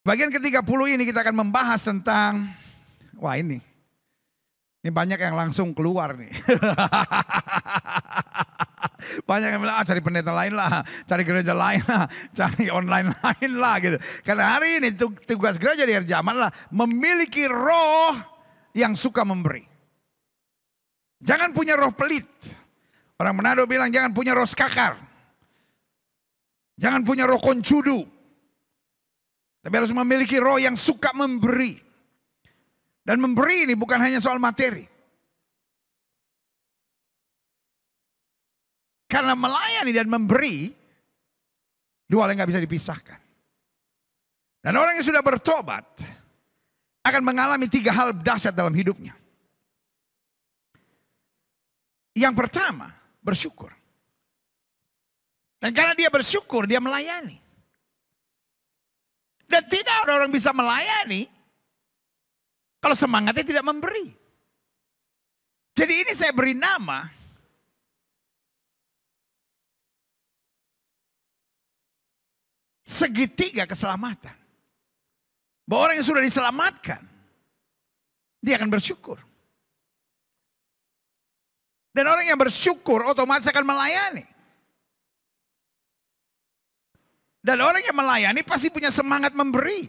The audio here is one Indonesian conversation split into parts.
Bagian ke-30 ini kita akan membahas tentang, wah ini banyak yang langsung keluar nih. Banyak yang bilang, cari pendeta lain lah, cari gereja lain lah, cari online lain lah gitu. Karena hari ini tugas gereja di akhir zaman lah memiliki roh yang suka memberi. Jangan punya roh pelit. Orang Manado bilang jangan punya roh skakar. Jangan punya roh koncudu. Tapi harus memiliki roh yang suka memberi. Dan memberi ini bukan hanya soal materi. Karena melayani dan memberi, dua hal yang gak bisa dipisahkan. Dan orang yang sudah bertobat akan mengalami 3 hal dahsyat dalam hidupnya. Yang pertama, bersyukur. Dan karena dia bersyukur, dia melayani. Dan tidak ada orang bisa melayani kalau semangatnya tidak memberi. Jadi ini saya beri nama segitiga keselamatan. Bahwa orang yang sudah diselamatkan, dia akan bersyukur. Dan orang yang bersyukur otomatis akan melayani. Dan orang yang melayani pasti punya semangat memberi.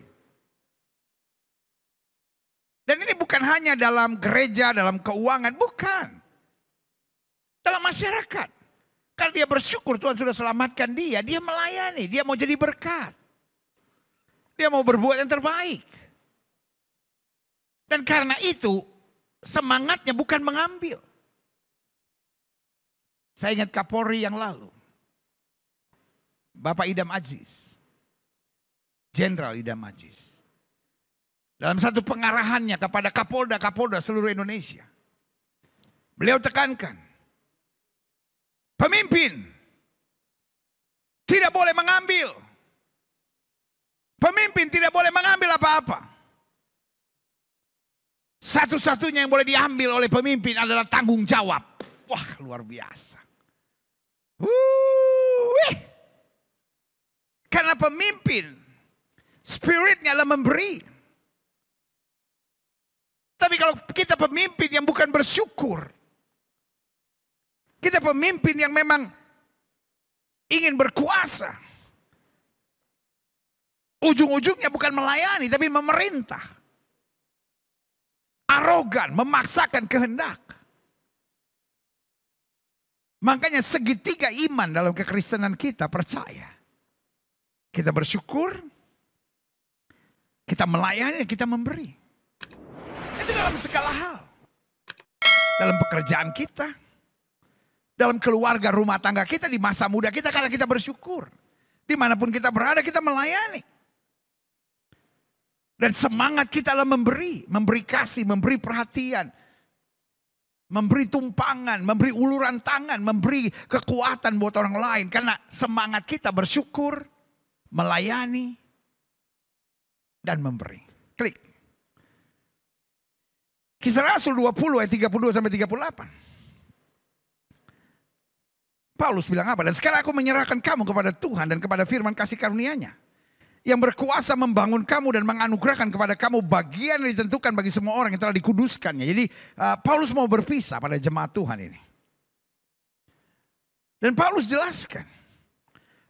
Dan ini bukan hanya dalam gereja, dalam keuangan, bukan. Dalam masyarakat. Kalau dia bersyukur Tuhan sudah selamatkan dia melayani, dia mau jadi berkat. Dia mau berbuat yang terbaik. Dan karena itu semangatnya bukan mengambil. Saya ingat Kapolri yang lalu. Bapak Idam Aziz. Jenderal Idam Aziz. Dalam satu pengarahannya kepada Kapolda seluruh Indonesia. Beliau tekankan. Pemimpin tidak boleh mengambil. Pemimpin tidak boleh mengambil apa-apa. Satu-satunya yang boleh diambil oleh pemimpin adalah tanggung jawab. Wah, luar biasa. Karena pemimpin, spiritnya adalah memberi. Tapi kalau kita pemimpin yang bukan bersyukur, kita pemimpin yang memang ingin berkuasa, ujung-ujungnya bukan melayani tapi memerintah. Arogan, memaksakan kehendak. Makanya segitiga iman dalam kekristenan kita percaya. Kita bersyukur, kita melayani, kita memberi. Itu dalam segala hal. Dalam pekerjaan kita, dalam keluarga rumah tangga kita, di masa muda kita karena kita bersyukur. Dimanapun kita berada kita melayani. Dan semangat kita adalah memberi kasih, memberi perhatian. Memberi tumpangan, memberi uluran tangan, memberi kekuatan buat orang lain. Karena semangat kita bersyukur, melayani, dan memberi. Klik. Kisah Rasul 20 ayat 32 sampai 38. Paulus bilang apa? Dan sekarang aku menyerahkan kamu kepada Tuhan dan kepada firman kasih karunia-Nya. Yang berkuasa membangun kamu dan menganugerahkan kepada kamu bagian yang ditentukan bagi semua orang yang telah dikuduskannya. Jadi Paulus mau berpisah pada jemaat Tuhan ini. Dan Paulus jelaskan.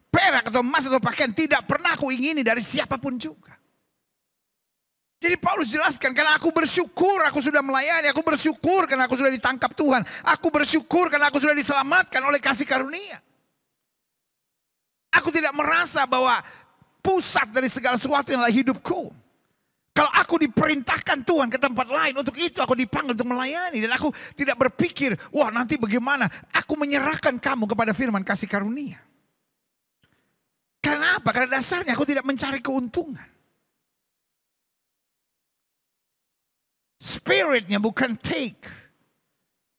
Perak atau emas atau pakaian tidak pernah aku ingini dari siapapun juga. Jadi Paulus jelaskan, karena aku bersyukur aku sudah melayani. Aku bersyukur karena aku sudah ditangkap Tuhan. Aku bersyukur karena aku sudah diselamatkan oleh kasih karunia. Aku tidak merasa bahwa pusat dari segala sesuatu yang adalah hidupku. Kalau aku diperintahkan Tuhan ke tempat lain, untuk itu aku dipanggil untuk melayani. Dan aku tidak berpikir, wah nanti bagaimana. Aku menyerahkan kamu kepada firman kasih karunia. Karena apa? Karena dasarnya aku tidak mencari keuntungan. Spiritnya bukan take.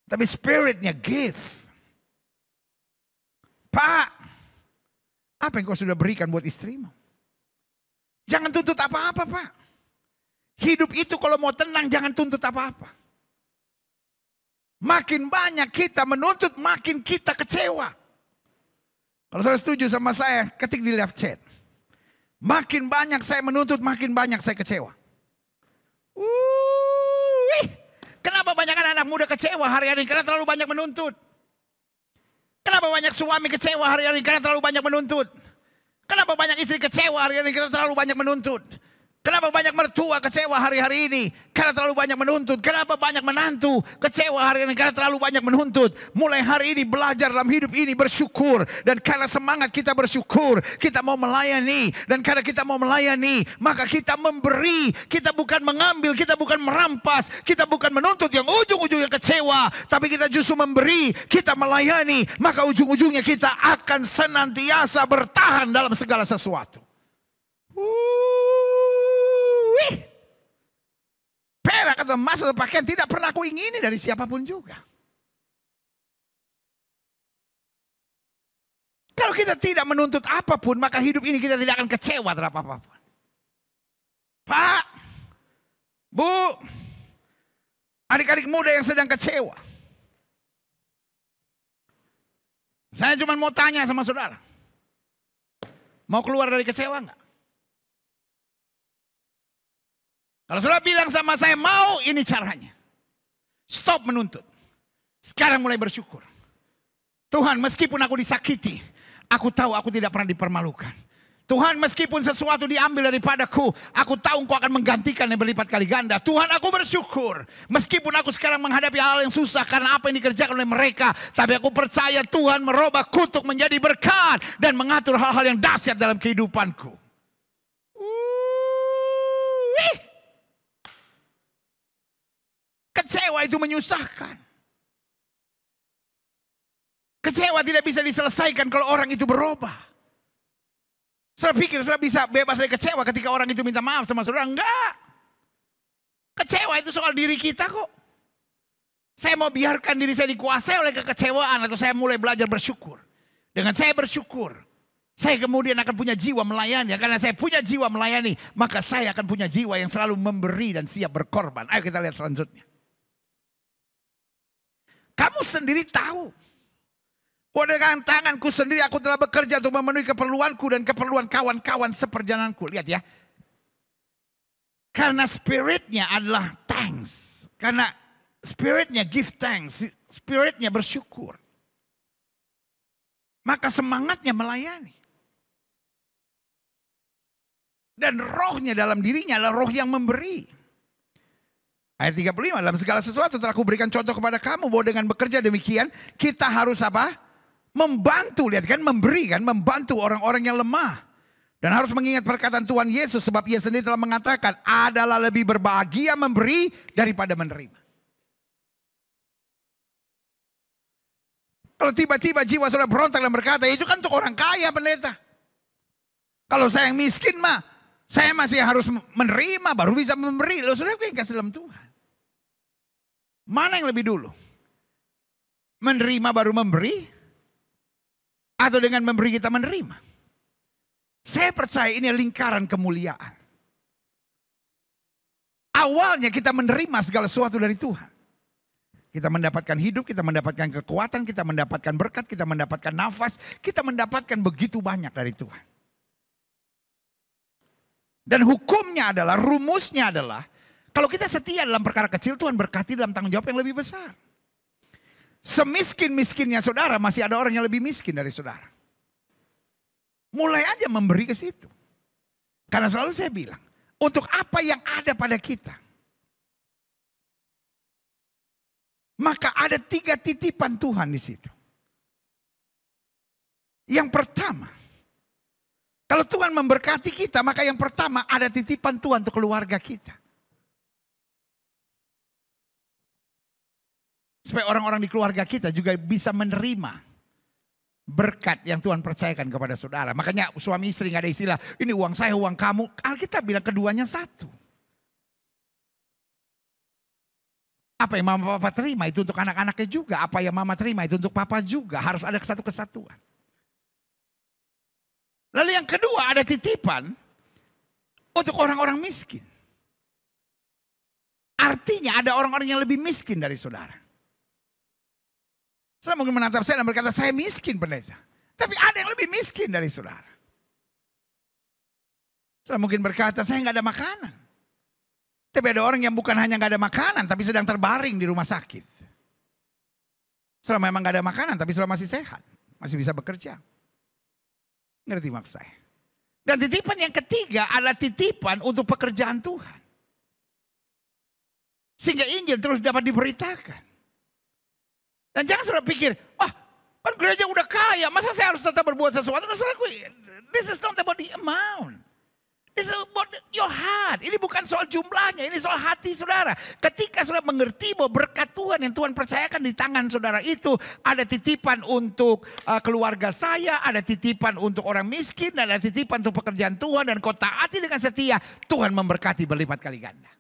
Tapi spiritnya give. Pak, apa yang kau sudah berikan buat istrimu? Jangan tuntut apa-apa, Pak. Hidup itu kalau mau tenang jangan tuntut apa-apa. Makin banyak kita menuntut, makin kita kecewa. Kalau saudara setuju sama saya, ketik di live chat. Makin banyak saya menuntut, makin banyak saya kecewa. Kenapa banyak anak muda kecewa hari-hari? Karena terlalu banyak menuntut. Kenapa banyak suami kecewa hari-hari? Karena terlalu banyak menuntut. Kenapa banyak istri kecewa hari-hari? Karena terlalu banyak menuntut. Kenapa banyak mertua kecewa hari-hari ini? Karena terlalu banyak menuntut. Kenapa banyak menantu kecewa hari ini? Karena terlalu banyak menuntut. Mulai hari ini belajar dalam hidup ini bersyukur. Dan karena semangat kita bersyukur, kita mau melayani. Dan karena kita mau melayani, maka kita memberi. Kita bukan mengambil, kita bukan merampas. Kita bukan menuntut yang ujung-ujungnya kecewa. Tapi kita justru memberi, kita melayani. Maka ujung-ujungnya kita akan senantiasa bertahan dalam segala sesuatu. Perak atau emas atau pakaian tidak pernah aku ingini dari siapapun juga. Kalau kita tidak menuntut apapun, maka hidup ini kita tidak akan kecewa terhadap apapun. Pak, Bu, adik-adik muda yang sedang kecewa. Saya cuma mau tanya sama saudara. Mau keluar dari kecewa enggak? Kalau saudara bilang sama saya, mau, ini caranya. Stop menuntut. Sekarang mulai bersyukur. Tuhan, meskipun aku disakiti, aku tahu aku tidak pernah dipermalukan. Tuhan, meskipun sesuatu diambil daripadaku, aku tahu Engkau akan menggantikan yang berlipat kali ganda. Tuhan, aku bersyukur. Meskipun aku sekarang menghadapi hal yang susah karena apa yang dikerjakan oleh mereka. Tapi aku percaya Tuhan merubah kutuk menjadi berkat. Dan mengatur hal-hal yang dahsyat dalam kehidupanku. Kecewa itu menyusahkan. Kecewa tidak bisa diselesaikan kalau orang itu berubah. Saudara pikir saudara bisa bebas dari kecewa ketika orang itu minta maaf sama saudara? Enggak. Kecewa itu soal diri kita kok. Saya mau biarkan diri saya dikuasai oleh kekecewaan atau saya mulai belajar bersyukur. Dengan saya bersyukur, saya kemudian akan punya jiwa melayani. Karena saya punya jiwa melayani, maka saya akan punya jiwa yang selalu memberi dan siap berkorban. Ayo kita lihat selanjutnya. Kamu sendiri tahu. Bahwa dengan tanganku sendiri aku telah bekerja untuk memenuhi keperluanku dan keperluan kawan-kawan seperjalananku. Lihat ya. Karena spiritnya adalah thanks. Karena spiritnya give thanks. Spiritnya bersyukur. Maka semangatnya melayani. Dan rohnya dalam dirinya adalah roh yang memberi. Ayat 35, dalam segala sesuatu telah kuberikan contoh kepada kamu bahwa dengan bekerja demikian kita harus apa? Membantu, lihat kan, memberi kan, membantu orang-orang yang lemah. Dan harus mengingat perkataan Tuhan Yesus sebab ia sendiri telah mengatakan adalah lebih berbahagia memberi daripada menerima. Kalau tiba-tiba jiwa saudara berontak dan berkata, itu kan untuk orang kaya pendeta. Kalau saya yang miskin mah, saya masih harus menerima baru bisa memberi. Loh saudara yang kasih dalam Tuhan. Mana yang lebih dulu? Menerima baru memberi? Atau dengan memberi kita menerima? Saya percaya ini lingkaran kemuliaan. Awalnya kita menerima segala sesuatu dari Tuhan. Kita mendapatkan hidup, kita mendapatkan kekuatan, kita mendapatkan berkat, kita mendapatkan nafas. Kita mendapatkan begitu banyak dari Tuhan. Dan hukumnya adalah, rumusnya adalah, kalau kita setia dalam perkara kecil, Tuhan berkati dalam tanggung jawab yang lebih besar. Semiskin-miskinnya saudara, masih ada orang yang lebih miskin dari saudara. Mulai aja memberi ke situ. Karena selalu saya bilang, untuk apa yang ada pada kita, maka ada 3 titipan Tuhan di situ. Yang pertama, kalau Tuhan memberkati kita, maka yang pertama ada titipan Tuhan untuk keluarga kita. Supaya orang-orang di keluarga kita juga bisa menerima berkat yang Tuhan percayakan kepada saudara. Makanya suami istri gak ada istilah, ini uang saya, uang kamu. Alkitab bilang keduanya satu. Apa yang mama papa terima itu untuk anak-anaknya juga. Apa yang mama terima itu untuk papa juga. Harus ada satu kesatuan. Lalu yang kedua ada titipan untuk orang-orang miskin. Artinya ada orang-orang yang lebih miskin dari saudara. Saudara mungkin menatap saya dan berkata, saya miskin pendeta. Tapi ada yang lebih miskin dari saudara. Saudara mungkin berkata, saya nggak ada makanan. Tapi ada orang yang bukan hanya nggak ada makanan, tapi sedang terbaring di rumah sakit. Saudara memang nggak ada makanan, tapi saudara masih sehat. Masih bisa bekerja. Ngerti maksud saya? Dan titipan yang ketiga adalah titipan untuk pekerjaan Tuhan. Sehingga Injil terus dapat diberitakan. Dan jangan saudara pikir, kan gereja udah kaya, masa saya harus tetap berbuat sesuatu? This is not about the amount. This is about your heart. Ini bukan soal jumlahnya, ini soal hati saudara. Ketika saudara mengerti bahwa berkat Tuhan yang Tuhan percayakan di tangan saudara itu, ada titipan untuk keluarga saya, ada titipan untuk orang miskin, dan ada titipan untuk pekerjaan Tuhan, dan kau taati dengan setia, Tuhan memberkati berlipat kali ganda.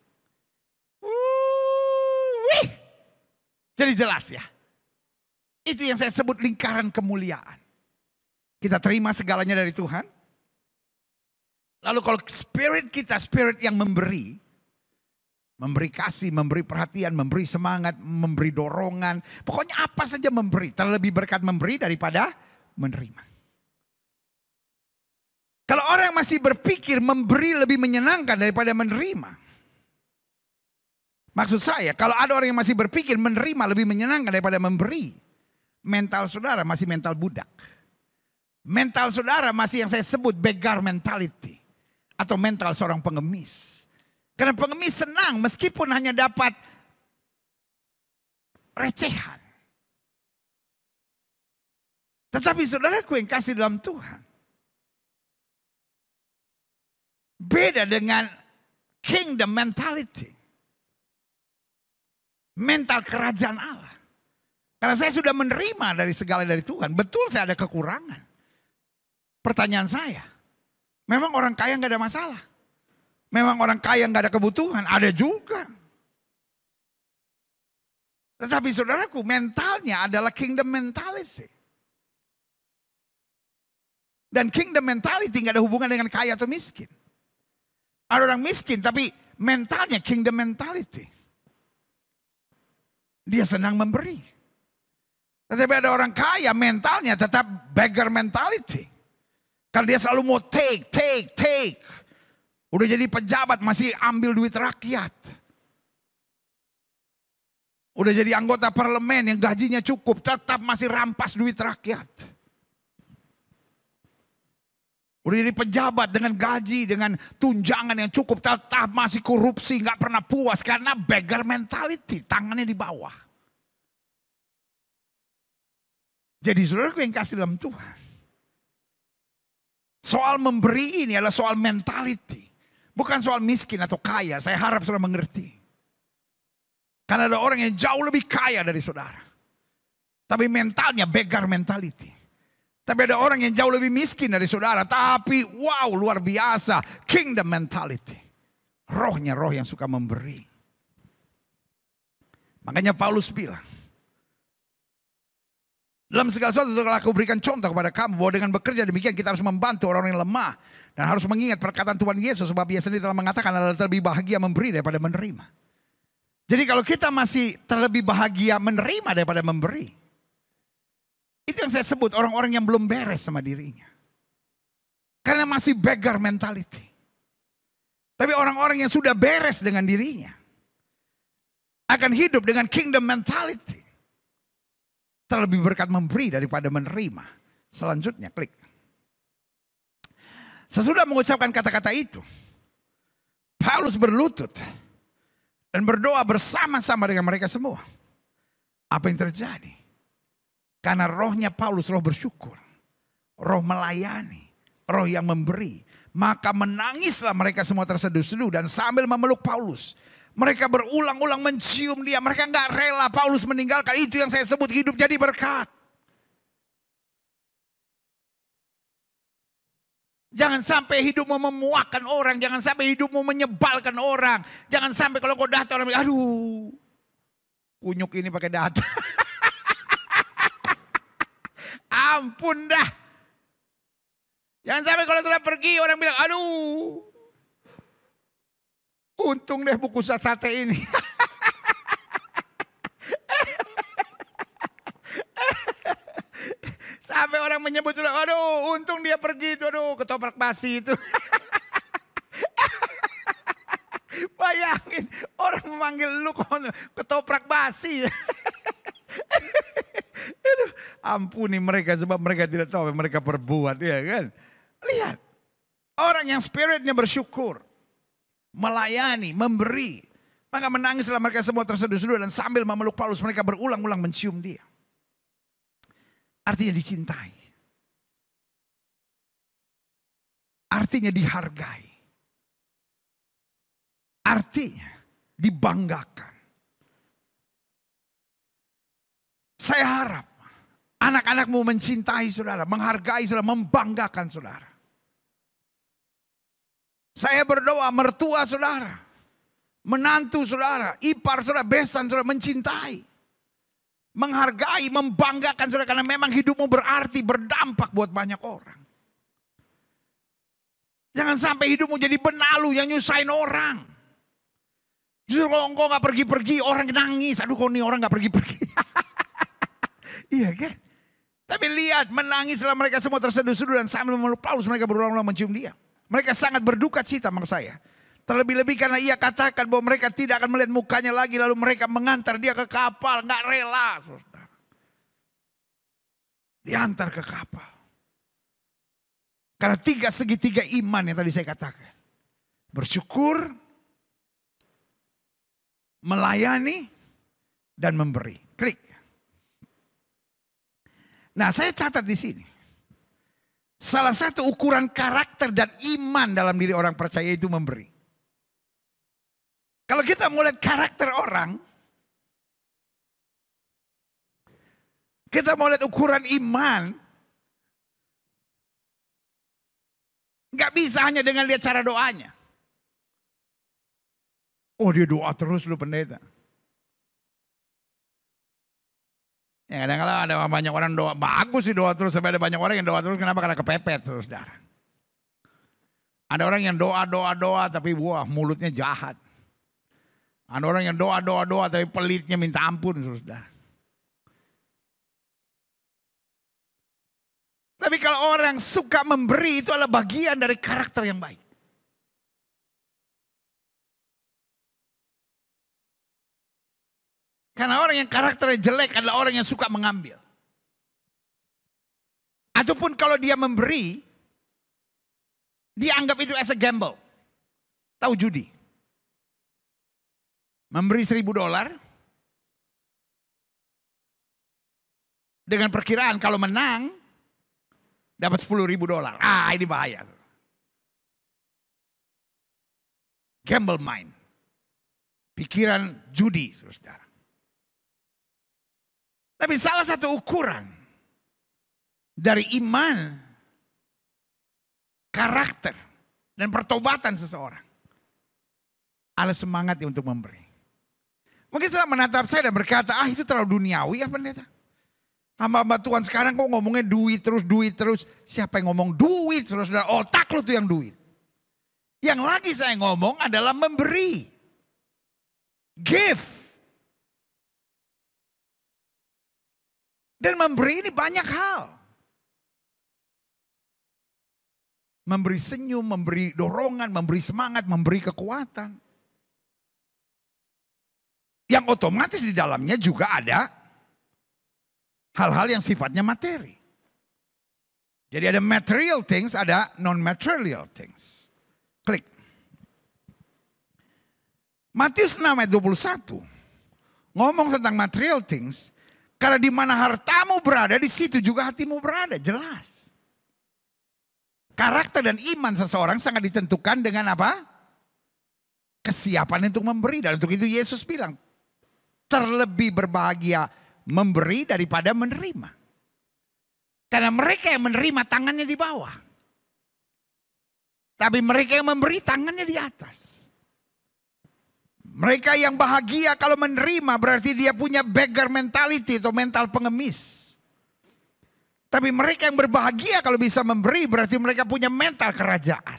Jadi jelas ya. Itu yang saya sebut lingkaran kemuliaan. Kita terima segalanya dari Tuhan. Lalu kalau spirit kita, spirit yang memberi kasih, memberi perhatian, memberi semangat, memberi dorongan. Pokoknya apa saja memberi. Terlebih berkat memberi daripada menerima. Kalau orang masih berpikir memberi lebih menyenangkan daripada menerima. Maksud saya, kalau ada orang yang masih berpikir menerima lebih menyenangkan daripada memberi. Mental saudara masih mental budak. Mental saudara masih yang saya sebut beggar mentality. Atau mental seorang pengemis. Karena pengemis senang meskipun hanya dapat recehan. Tetapi saudaraku yang kasih dalam Tuhan. Beda dengan kingdom mentality. Mental kerajaan Allah. Karena saya sudah menerima dari segala dari Tuhan. Betul saya ada kekurangan. Pertanyaan saya. Memang orang kaya nggak ada masalah. Memang orang kaya nggak ada kebutuhan. Ada juga. Tetapi saudaraku mentalnya adalah kingdom mentality. Dan kingdom mentality nggak ada hubungan dengan kaya atau miskin. Ada orang miskin tapi mentalnya kingdom mentality. Dia senang memberi. Tetapi ada orang kaya mentalnya tetap beggar mentality. Karena dia selalu mau take. Udah jadi pejabat masih ambil duit rakyat. Udah jadi anggota parlemen yang gajinya cukup tetap masih rampas duit rakyat. Udah jadi pejabat dengan gaji, dengan tunjangan yang cukup tetap masih korupsi, gak pernah puas karena beggar mentality, tangannya di bawah. Jadi saudaraku yang kasih dalam Tuhan. Soal memberi ini adalah soal mentality. Bukan soal miskin atau kaya. Saya harap saudara mengerti. Karena ada orang yang jauh lebih kaya dari saudara. Tapi mentalnya beggar mentality. Tapi ada orang yang jauh lebih miskin dari saudara. Tapi wow luar biasa. Kingdom mentality. Rohnya roh yang suka memberi. Makanya Paulus bilang. Dalam segala sesuatu telah aku berikan contoh kepada kamu bahwa dengan bekerja demikian kita harus membantu orang-orang yang lemah. Dan harus mengingat perkataan Tuhan Yesus sebab Ia sendiri telah mengatakan adalah terlebih bahagia memberi daripada menerima. Jadi kalau kita masih terlebih bahagia menerima daripada memberi. Itu yang saya sebut orang-orang yang belum beres sama dirinya. Karena masih beggar mentality. Tapi orang-orang yang sudah beres dengan dirinya. Akan hidup dengan kingdom mentality. Terlebih berkat memberi daripada menerima. Selanjutnya klik. Sesudah mengucapkan kata-kata itu. Paulus berlutut. Dan berdoa bersama-sama dengan mereka semua. Apa yang terjadi? Karena rohnya Paulus roh bersyukur. Roh melayani. Roh yang memberi. Maka menangislah mereka semua terseduh-seduh. Dan sambil memeluk Paulus. Mereka berulang-ulang mencium dia. Mereka gak rela Paulus meninggalkan. Itu yang saya sebut hidup jadi berkat. Jangan sampai hidupmu memuakkan orang. Jangan sampai hidupmu menyebalkan orang. Jangan sampai kalau kau datang orang bilang, aduh, kunyuk ini pakai data. Ampun dah. Jangan sampai kalau sudah pergi orang bilang, aduh, untung deh buku sate ini. Sampai orang menyebut, aduh untung dia pergi itu, aduh ketoprak basi itu. memanggil lu ketoprak basi. Aduh, ampuni mereka sebab mereka tidak tahu apa yang mereka perbuat, ya kan? Lihat, orang yang spiritnya bersyukur, melayani, memberi, maka menangislah mereka semua terseduh-seduh dan sambil memeluk Paulus mereka berulang-ulang mencium dia. Artinya dicintai. Artinya dihargai. Artinya dibanggakan. Saya harap anak-anakmu mencintai saudara, menghargai saudara, membanggakan saudara. Saya berdoa mertua saudara, menantu saudara, ipar saudara, besan saudara mencintai, menghargai, membanggakan saudara karena memang hidupmu berarti, berdampak buat banyak orang. Jangan sampai hidupmu jadi benalu yang nyusahin orang. Justru kalau engkau gak pergi-pergi orang nangis, aduh kok nih orang gak pergi-pergi. Iya kan? Tapi lihat, menangislah mereka semua terseduh-seduh dan sambil memeluk Paulus mereka berulang-ulang mencium dia. Mereka sangat berduka cita maksud saya. Terlebih-lebih karena ia katakan bahwa mereka tidak akan melihat mukanya lagi, lalu mereka mengantar dia ke kapal, nggak rela. Saudara. Diantar ke kapal. Karena tiga segitiga iman yang tadi saya katakan. Bersyukur, melayani, dan memberi. Klik. Nah, saya catat di sini. Salah satu ukuran karakter dan iman dalam diri orang percaya itu memberi. Kalau kita mau lihat karakter orang, kita mau lihat ukuran iman, nggak bisa hanya dengan lihat cara doanya. Oh dia doa terus lu pendeta. Ya kadang-kadang ada banyak orang doa, bagus sih doa terus, sampai ada banyak orang yang doa terus, kenapa? Karena kepepet saudara. Ada orang yang doa tapi wah mulutnya jahat. Ada orang yang doa tapi pelitnya minta ampun saudara. Tapi kalau orang suka memberi itu adalah bagian dari karakter yang baik. Karena orang yang karakternya jelek adalah orang yang suka mengambil. Ataupun kalau dia memberi, dia anggap itu as a gamble. Tahu judi? Memberi $1.000 dengan perkiraan kalau menang dapat $10.000. Ah, ini bahaya. Gamble mind. Pikiran judi, saudara. Tapi salah satu ukuran dari iman, karakter, dan pertobatan seseorang adalah semangatnya untuk memberi. Mungkin setelah menatap saya dan berkata, itu terlalu duniawi ya pendeta. Hamba-hamba Tuhan sekarang kok ngomongnya duit terus. Siapa yang ngomong duit terus? Otak lu tuh yang duit. Yang lagi saya ngomong adalah memberi. Give. Dan memberi ini banyak hal. Memberi senyum, memberi dorongan, memberi semangat, memberi kekuatan. Yang otomatis di dalamnya juga ada hal-hal yang sifatnya materi. Jadi ada material things, ada non-material things. Klik. Matius 6 ayat 21 ngomong tentang material things. Karena di mana hartamu berada, di situ juga hatimu berada, jelas. Karakter dan iman seseorang sangat ditentukan dengan apa? Kesiapan untuk memberi. Dan untuk itu Yesus bilang, terlebih berbahagia memberi daripada menerima. Karena mereka yang menerima tangannya di bawah. Tapi mereka yang memberi tangannya di atas. Mereka yang bahagia kalau menerima berarti dia punya beggar mentality atau mental pengemis. Tapi mereka yang berbahagia kalau bisa memberi berarti mereka punya mental kerajaan.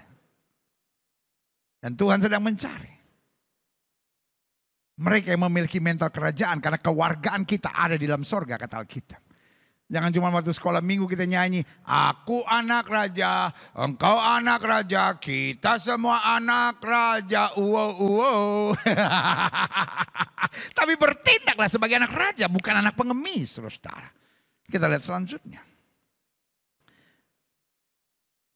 Dan Tuhan sedang mencari mereka yang memiliki mental kerajaan karena kewargaan kita ada di dalam sorga kata Alkitab. Jangan cuma waktu sekolah minggu kita nyanyi, aku anak raja, engkau anak raja, kita semua anak raja. Wow. Tapi bertindaklah sebagai anak raja, bukan anak pengemis, saudara. Kita lihat selanjutnya.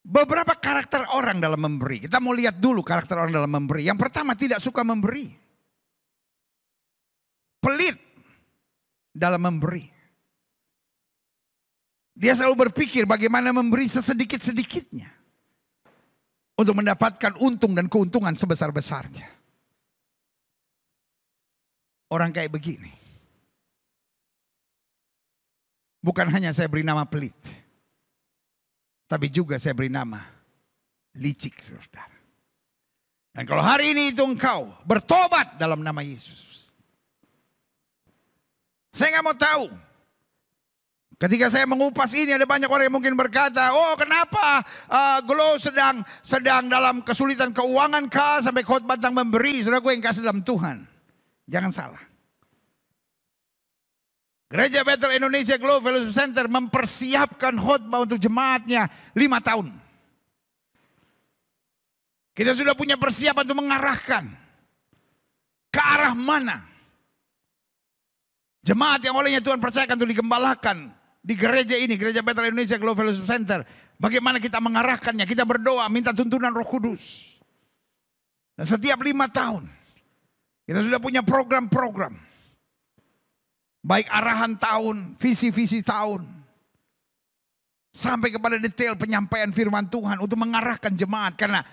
Beberapa karakter orang dalam memberi. Kita mau lihat dulu karakter orang dalam memberi. Yang pertama, tidak suka memberi. Pelit dalam memberi. Dia selalu berpikir bagaimana memberi sesedikit-sedikitnya untuk mendapatkan untung dan keuntungan sebesar-besarnya. Orang kayak begini. Bukan hanya saya beri nama pelit, tapi juga saya beri nama licik, saudara. Dan kalau hari ini itu engkau bertobat dalam nama Yesus, saya nggak mau tahu. Ketika saya mengupas ini ada banyak orang yang mungkin berkata, oh kenapa Glo sedang dalam kesulitan keuangan kah sampai khotbah tentang memberi. Saudara, gue yang kasih dalam Tuhan. Jangan salah. Gereja Bethel Indonesia Glow Fellowship Center mempersiapkan khotbah untuk jemaatnya 5 tahun. Kita sudah punya persiapan untuk mengarahkan ke arah mana jemaat yang olehnya Tuhan percayakan untuk digembalakan di gereja ini, Gereja Bethel Indonesia Glow Fellowship Center. Bagaimana kita mengarahkannya, kita berdoa, minta tuntunan Roh Kudus. Dan setiap 5 tahun, kita sudah punya program-program. Baik arahan tahun, visi-visi tahun. Sampai kepada detail penyampaian firman Tuhan untuk mengarahkan jemaat. Karena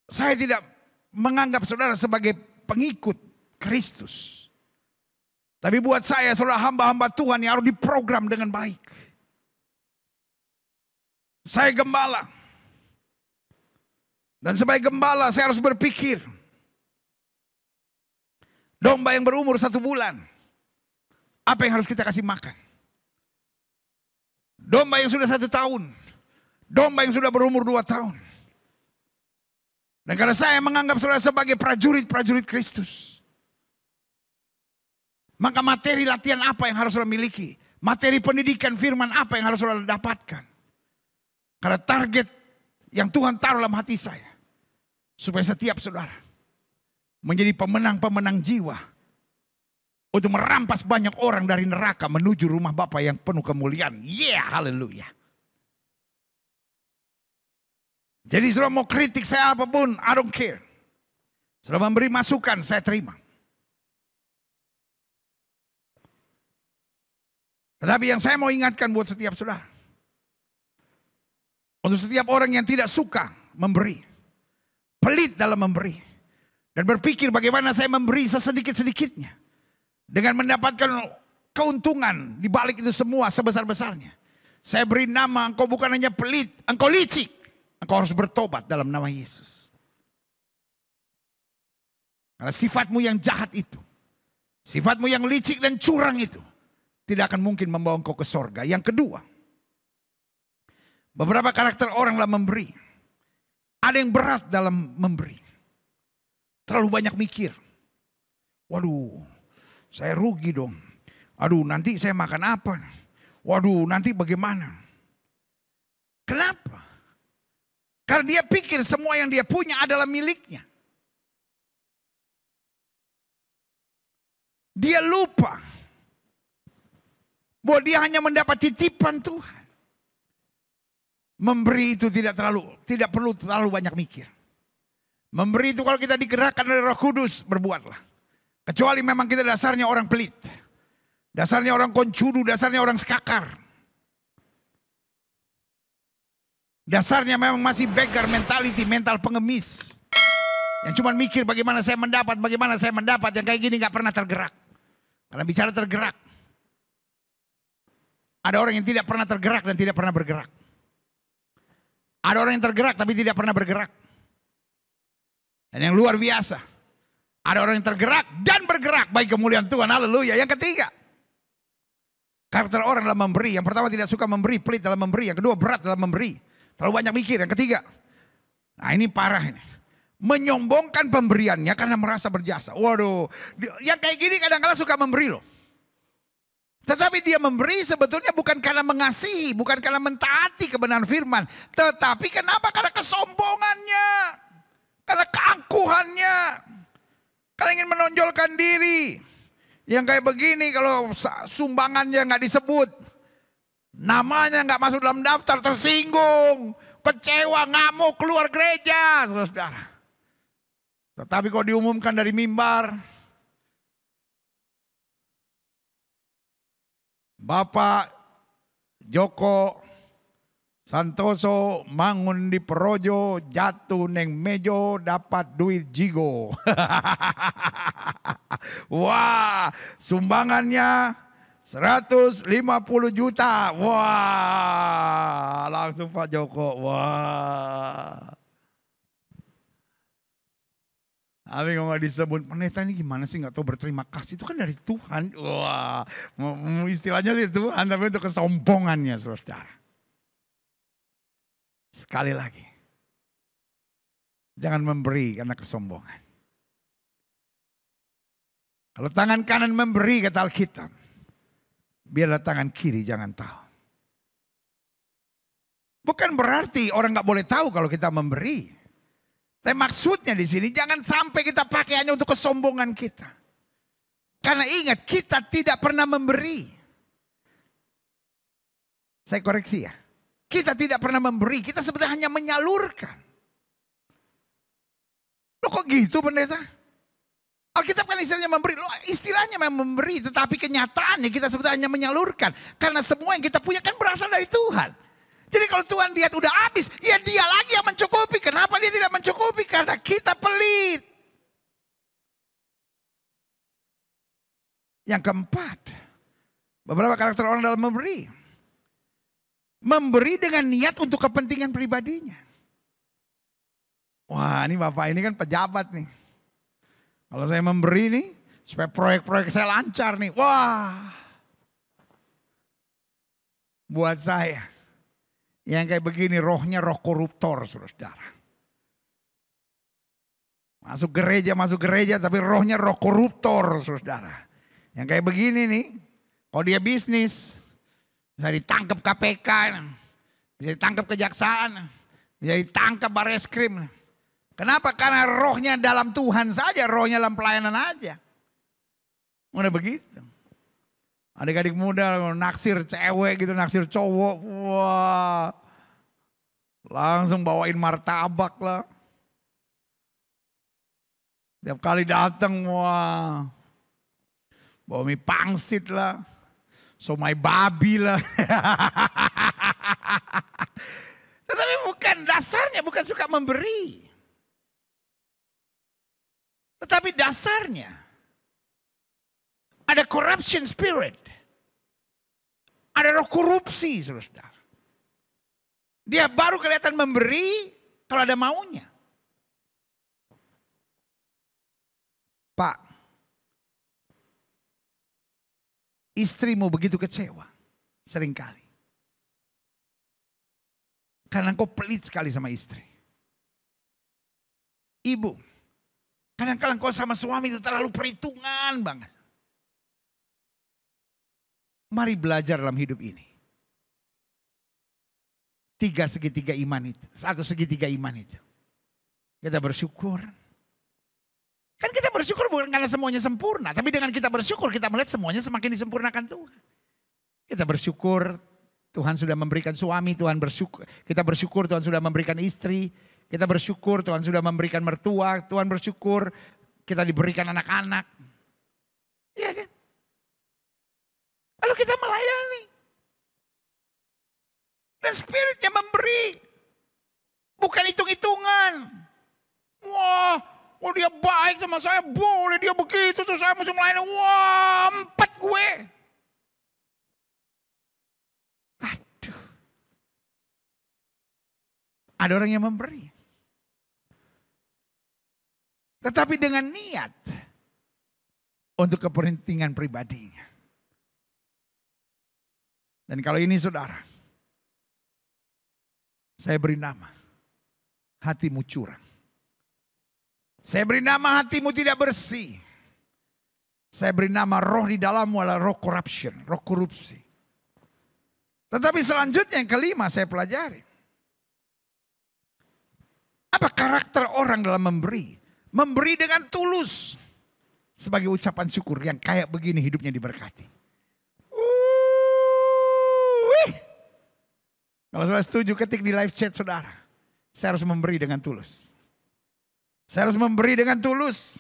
saya tidak menganggap saudara sebagai pengikut Kristus. Tapi buat saya saudara hamba-hamba Tuhan yang harus diprogram dengan baik. Saya gembala. Dan sebagai gembala saya harus berpikir. Domba yang berumur 1 bulan. Apa yang harus kita kasih makan? Domba yang sudah 1 tahun. Domba yang sudah berumur 2 tahun. Dan karena saya menganggap saudara sebagai prajurit-prajurit Kristus. Maka materi latihan apa yang harus saudara miliki? Materi pendidikan firman apa yang harus saudara dapatkan? Karena target yang Tuhan taruh dalam hati saya. Supaya setiap saudara menjadi pemenang-pemenang jiwa. Untuk merampas banyak orang dari neraka menuju rumah Bapa yang penuh kemuliaan. Yeah, haleluya. Jadi saudara mau kritik saya apapun, I don't care. Saudara memberi masukan, saya terima. Tetapi yang saya mau ingatkan buat setiap saudara. Untuk setiap orang yang tidak suka memberi. Pelit dalam memberi. Dan berpikir bagaimana saya memberi sesedikit-sedikitnya. Dengan mendapatkan keuntungan di balik itu semua sebesar-besarnya. Saya beri nama engkau bukan hanya pelit, engkau licik. Engkau harus bertobat dalam nama Yesus. Karena sifatmu yang jahat itu. Sifatmu yang licik dan curang itu. Tidak akan mungkin membawa engkau ke sorga. Yang kedua. Beberapa karakter orang dalam memberi. Ada yang berat dalam memberi. Terlalu banyak mikir. Waduh, saya rugi dong. Aduh, nanti saya makan apa? Waduh, nanti bagaimana? Kenapa? Karena dia pikir semua yang dia punya adalah miliknya. Dia lupa bahwa dia hanya mendapat titipan Tuhan. Memberi itu tidak perlu terlalu banyak mikir. Memberi itu kalau kita digerakkan oleh Roh Kudus, berbuatlah. Kecuali memang kita dasarnya orang pelit. Dasarnya orang koncudu, dasarnya orang skakar. Dasarnya memang masih beggar mentality, mental pengemis. Yang cuma mikir bagaimana saya mendapat. Yang kayak gini gak pernah tergerak. Karena bicara tergerak. Ada orang yang tidak pernah tergerak dan tidak pernah bergerak. Ada orang yang tergerak tapi tidak pernah bergerak. Dan yang luar biasa. Ada orang yang tergerak dan bergerak bagi kemuliaan Tuhan. Haleluya. Yang ketiga. Karakter orang dalam memberi. Yang pertama tidak suka memberi, pelit dalam memberi. Yang kedua berat dalam memberi. Terlalu banyak mikir. Yang ketiga. Nah ini parah ini. Menyombongkan pemberiannya karena merasa berjasa. Waduh. Yang kayak gini kadang-kadang suka memberi loh. Tetapi dia memberi sebetulnya bukan karena mengasihi, bukan karena mentaati kebenaran firman. Tetapi kenapa? Karena kesombongannya, karena keangkuhannya, karena ingin menonjolkan diri. Yang kayak begini kalau sumbangannya nggak disebut, namanya nggak masuk dalam daftar, tersinggung, kecewa, ngamuk, keluar gereja, saudara. Tetapi kalau diumumkan dari mimbar, Bapak Joko Santoso mangun di Projo, jatuh neng mejo, dapat duit jigo. Wah, sumbangannya 150 juta. Wah, langsung Pak Joko. Wah. Tapi kalau nggak disebut pendeta ini gimana sih, nggak tahu berterima kasih, itu kan dari Tuhan. Wah, istilahnya dari Tuhan, tapi itu kesombongannya, saudara. Sekali lagi, jangan memberi karena kesombongan. Kalau tangan kanan memberi kata Alkitab, biarlah tangan kiri jangan tahu. Bukan berarti orang nggak boleh tahu kalau kita memberi. Tapi maksudnya di sini jangan sampai kita pakai hanya untuk kesombongan kita. Karena ingat, kita tidak pernah memberi. Saya koreksi ya. Kita tidak pernah memberi, kita sebetulnya hanya menyalurkan. Loh kok gitu pendeta? Alkitab kan istilahnya memberi. Loh, istilahnya memang memberi, tetapi kenyataannya kita sebetulnya hanya menyalurkan. Karena semua yang kita punya kan berasal dari Tuhan. Jadi kalau Tuhan lihat udah habis, ya dia lagi yang mencukupi. Kenapa dia tidak mencukupi? Karena kita pelit. Yang keempat, beberapa karakter orang dalam memberi. Memberi dengan niat untuk kepentingan pribadinya. Wah, ini Bapak ini kan pejabat nih. Kalau saya memberi nih, supaya proyek-proyek saya lancar nih. Wah, buat saya. Yang kayak begini rohnya roh koruptor, saudara. Masuk gereja tapi rohnya roh koruptor, saudara. Yang kayak begini nih, kalau dia bisnis, bisa ditangkap KPK, bisa ditangkap kejaksaan, bisa ditangkap Bareskrim. Kenapa? Karena rohnya dalam Tuhan saja, rohnya dalam pelayanan aja. Udah begitu. Adik-adik muda naksir cewek gitu, naksir cowok. Wah, langsung bawain martabak lah. Tiap kali datang, wah, bawa mie pangsit lah, somai babi lah. Tetapi bukan dasarnya, bukan suka memberi. Tetapi dasarnya ada corruption spirit. Ada roh korupsi, saudara. Dia baru kelihatan memberi kalau ada maunya. Pak, istrimu begitu kecewa seringkali. Karena engkau pelit sekali sama istri. Ibu, kadang-kadang engkau sama suami itu terlalu perhitungan banget. Mari belajar dalam hidup ini. 3 segitiga iman itu. 1 segitiga iman itu. Kita bersyukur. Kan kita bersyukur bukan karena semuanya sempurna. Tapi dengan kita bersyukur kita melihat semuanya semakin disempurnakan Tuhan. Kita bersyukur Tuhan sudah memberikan suami. Kita bersyukur Tuhan sudah memberikan istri. Kita bersyukur Tuhan sudah memberikan mertua. Tuhan bersyukur kita diberikan anak-anak. Iya kan? Lalu kita melayani. Dan spiritnya memberi. Bukan hitung-hitungan. Wah, oh dia baik sama saya, boleh dia begitu, terus saya mesti melayani. Wah, 4 gue. Aduh. Ada orang yang memberi. Tetapi dengan niat. Untuk kepentingan pribadinya. Dan kalau ini saudara, saya beri nama hatimu curang. Saya beri nama hatimu tidak bersih. Saya beri nama roh di dalammu adalah roh corruption, roh korupsi. Tetapi selanjutnya yang kelima saya pelajari. Apa karakter orang dalam memberi? Memberi dengan tulus. Sebagai ucapan syukur yang kayak begini hidupnya diberkati. Kalau saudara setuju ketik di live chat saudara. Saya harus memberi dengan tulus. Saya harus memberi dengan tulus.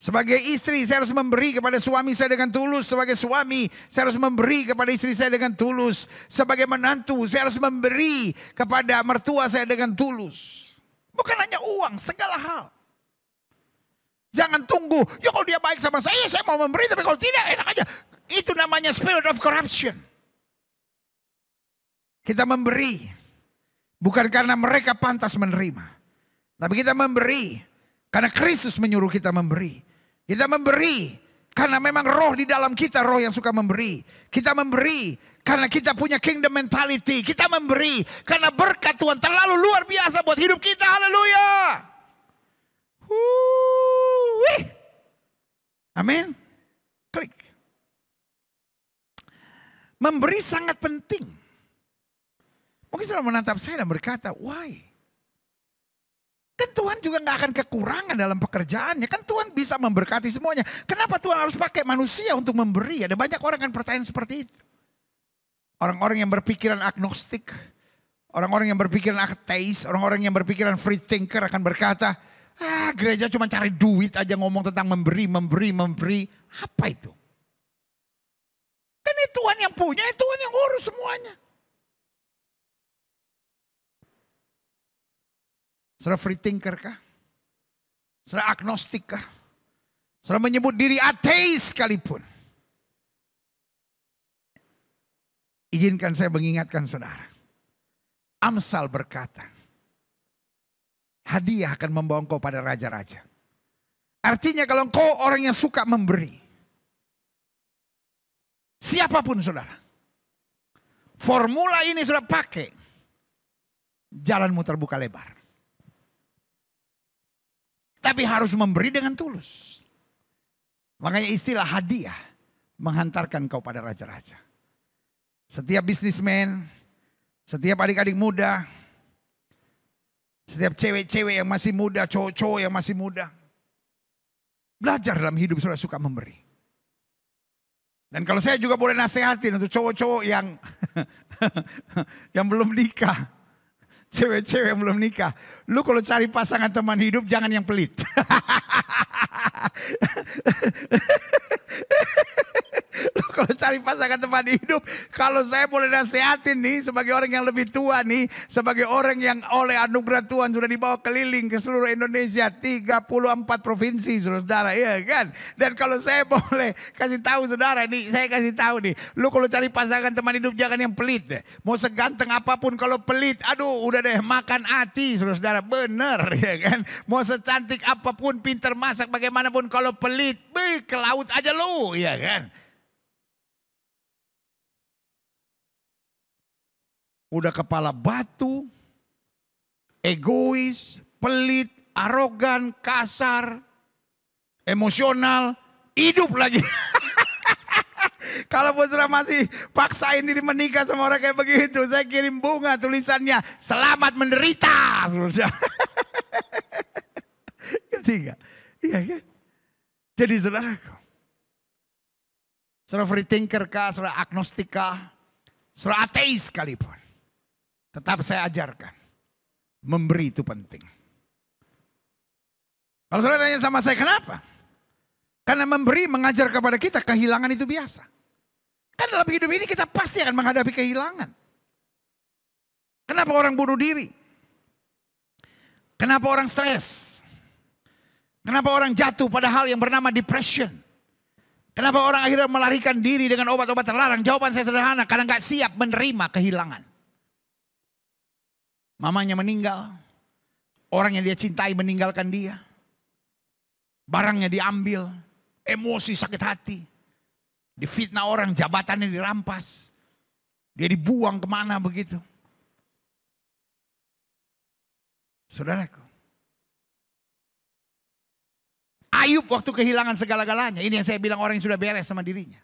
Sebagai istri saya harus memberi kepada suami saya dengan tulus. Sebagai suami saya harus memberi kepada istri saya dengan tulus. Sebagai menantu saya harus memberi kepada mertua saya dengan tulus. Bukan hanya uang, segala hal. Jangan tunggu, ya kalau dia baik sama saya mau memberi. Tapi kalau tidak enak aja. Itu namanya spirit of corruption. Kita memberi bukan karena mereka pantas menerima. Tapi kita memberi karena Kristus menyuruh kita memberi. Kita memberi karena memang roh di dalam kita, roh yang suka memberi. Kita memberi karena kita punya kingdom mentality. Kita memberi karena berkat Tuhan terlalu luar biasa buat hidup kita. Haleluya. Amin. Klik. Memberi sangat penting. Mungkin saudara menatap saya dan berkata, why? Kan Tuhan juga gak akan kekurangan dalam pekerjaannya. Kan Tuhan bisa memberkati semuanya. Kenapa Tuhan harus pakai manusia untuk memberi? Ada banyak orang kan pertanyaan seperti itu. Orang-orang yang berpikiran agnostik. Orang-orang yang berpikiran ateis. Orang-orang yang berpikiran free thinker akan berkata, gereja cuma cari duit aja ngomong tentang memberi. Apa itu? Kan itu Tuhan yang punya, itu Tuhan yang urus semuanya. Saudara free thinker kah? Saudara agnostik kah? Saudara menyebut diri ateis sekalipun. Izinkan saya mengingatkan saudara. Amsal berkata, hadiah akan membawa engkau pada raja-raja. Artinya kalau engkau orang yang suka memberi. Siapapun saudara. Formula ini sudah pakai. Jalanmu terbuka lebar. Tapi harus memberi dengan tulus. Makanya istilah hadiah menghantarkan kau pada raja-raja. Setiap bisnismen, setiap adik-adik muda, setiap cewek-cewek yang masih muda, cowok-cowok yang masih muda. Belajar dalam hidup saudara suka memberi. Dan kalau saya juga boleh nasihatin untuk cowok-cowok yang yang belum nikah. Cewek-cewek yang belum nikah. Lu kalau cari pasangan teman hidup jangan yang pelit. Lu kalau cari pasangan teman hidup. Kalau saya boleh nasihatin nih sebagai orang yang lebih tua nih. Sebagai orang yang oleh anugerah Tuhan sudah dibawa keliling ke seluruh Indonesia. 34 provinsi saudara. Iya kan. Dan kalau saya boleh kasih tahu saudara nih. Saya kasih tahu nih. Lu kalau cari pasangan teman hidup jangan yang pelit. Mau seganteng apapun kalau pelit. Aduh udah deh makan hati saudara, bener ya kan. Mau secantik apapun, pinter masak bagaimanapun kalau pelit, ke laut aja lu ya kan. Udah kepala batu, egois, pelit, arogan, kasar, emosional, hidup lagi. Kalau saudara masih paksain diri menikah sama orang kayak begitu, saya kirim bunga tulisannya selamat menderita. Ketiga, iya kan? Jadi saudaraku, saudara free thinker kah, saudara agnostik kah, saudara ateis sekalipun, tetap saya ajarkan memberi itu penting. Kalau saudara tanya sama saya kenapa? Karena memberi mengajar kepada kita kehilangan itu biasa. Kan dalam hidup ini kita pasti akan menghadapi kehilangan. Kenapa orang bunuh diri? Kenapa orang stres? Kenapa orang jatuh pada hal yang bernama depression? Kenapa orang akhirnya melarikan diri dengan obat-obat terlarang? Jawaban saya sederhana, karena gak siap menerima kehilangan. Mamanya meninggal, orang yang dia cintai meninggalkan dia. Barangnya diambil, emosi sakit hati. Difitnah orang, jabatannya dirampas. Dia dibuang kemana begitu. Saudaraku. Ayub waktu kehilangan segala-galanya. Ini yang saya bilang orang yang sudah beres sama dirinya.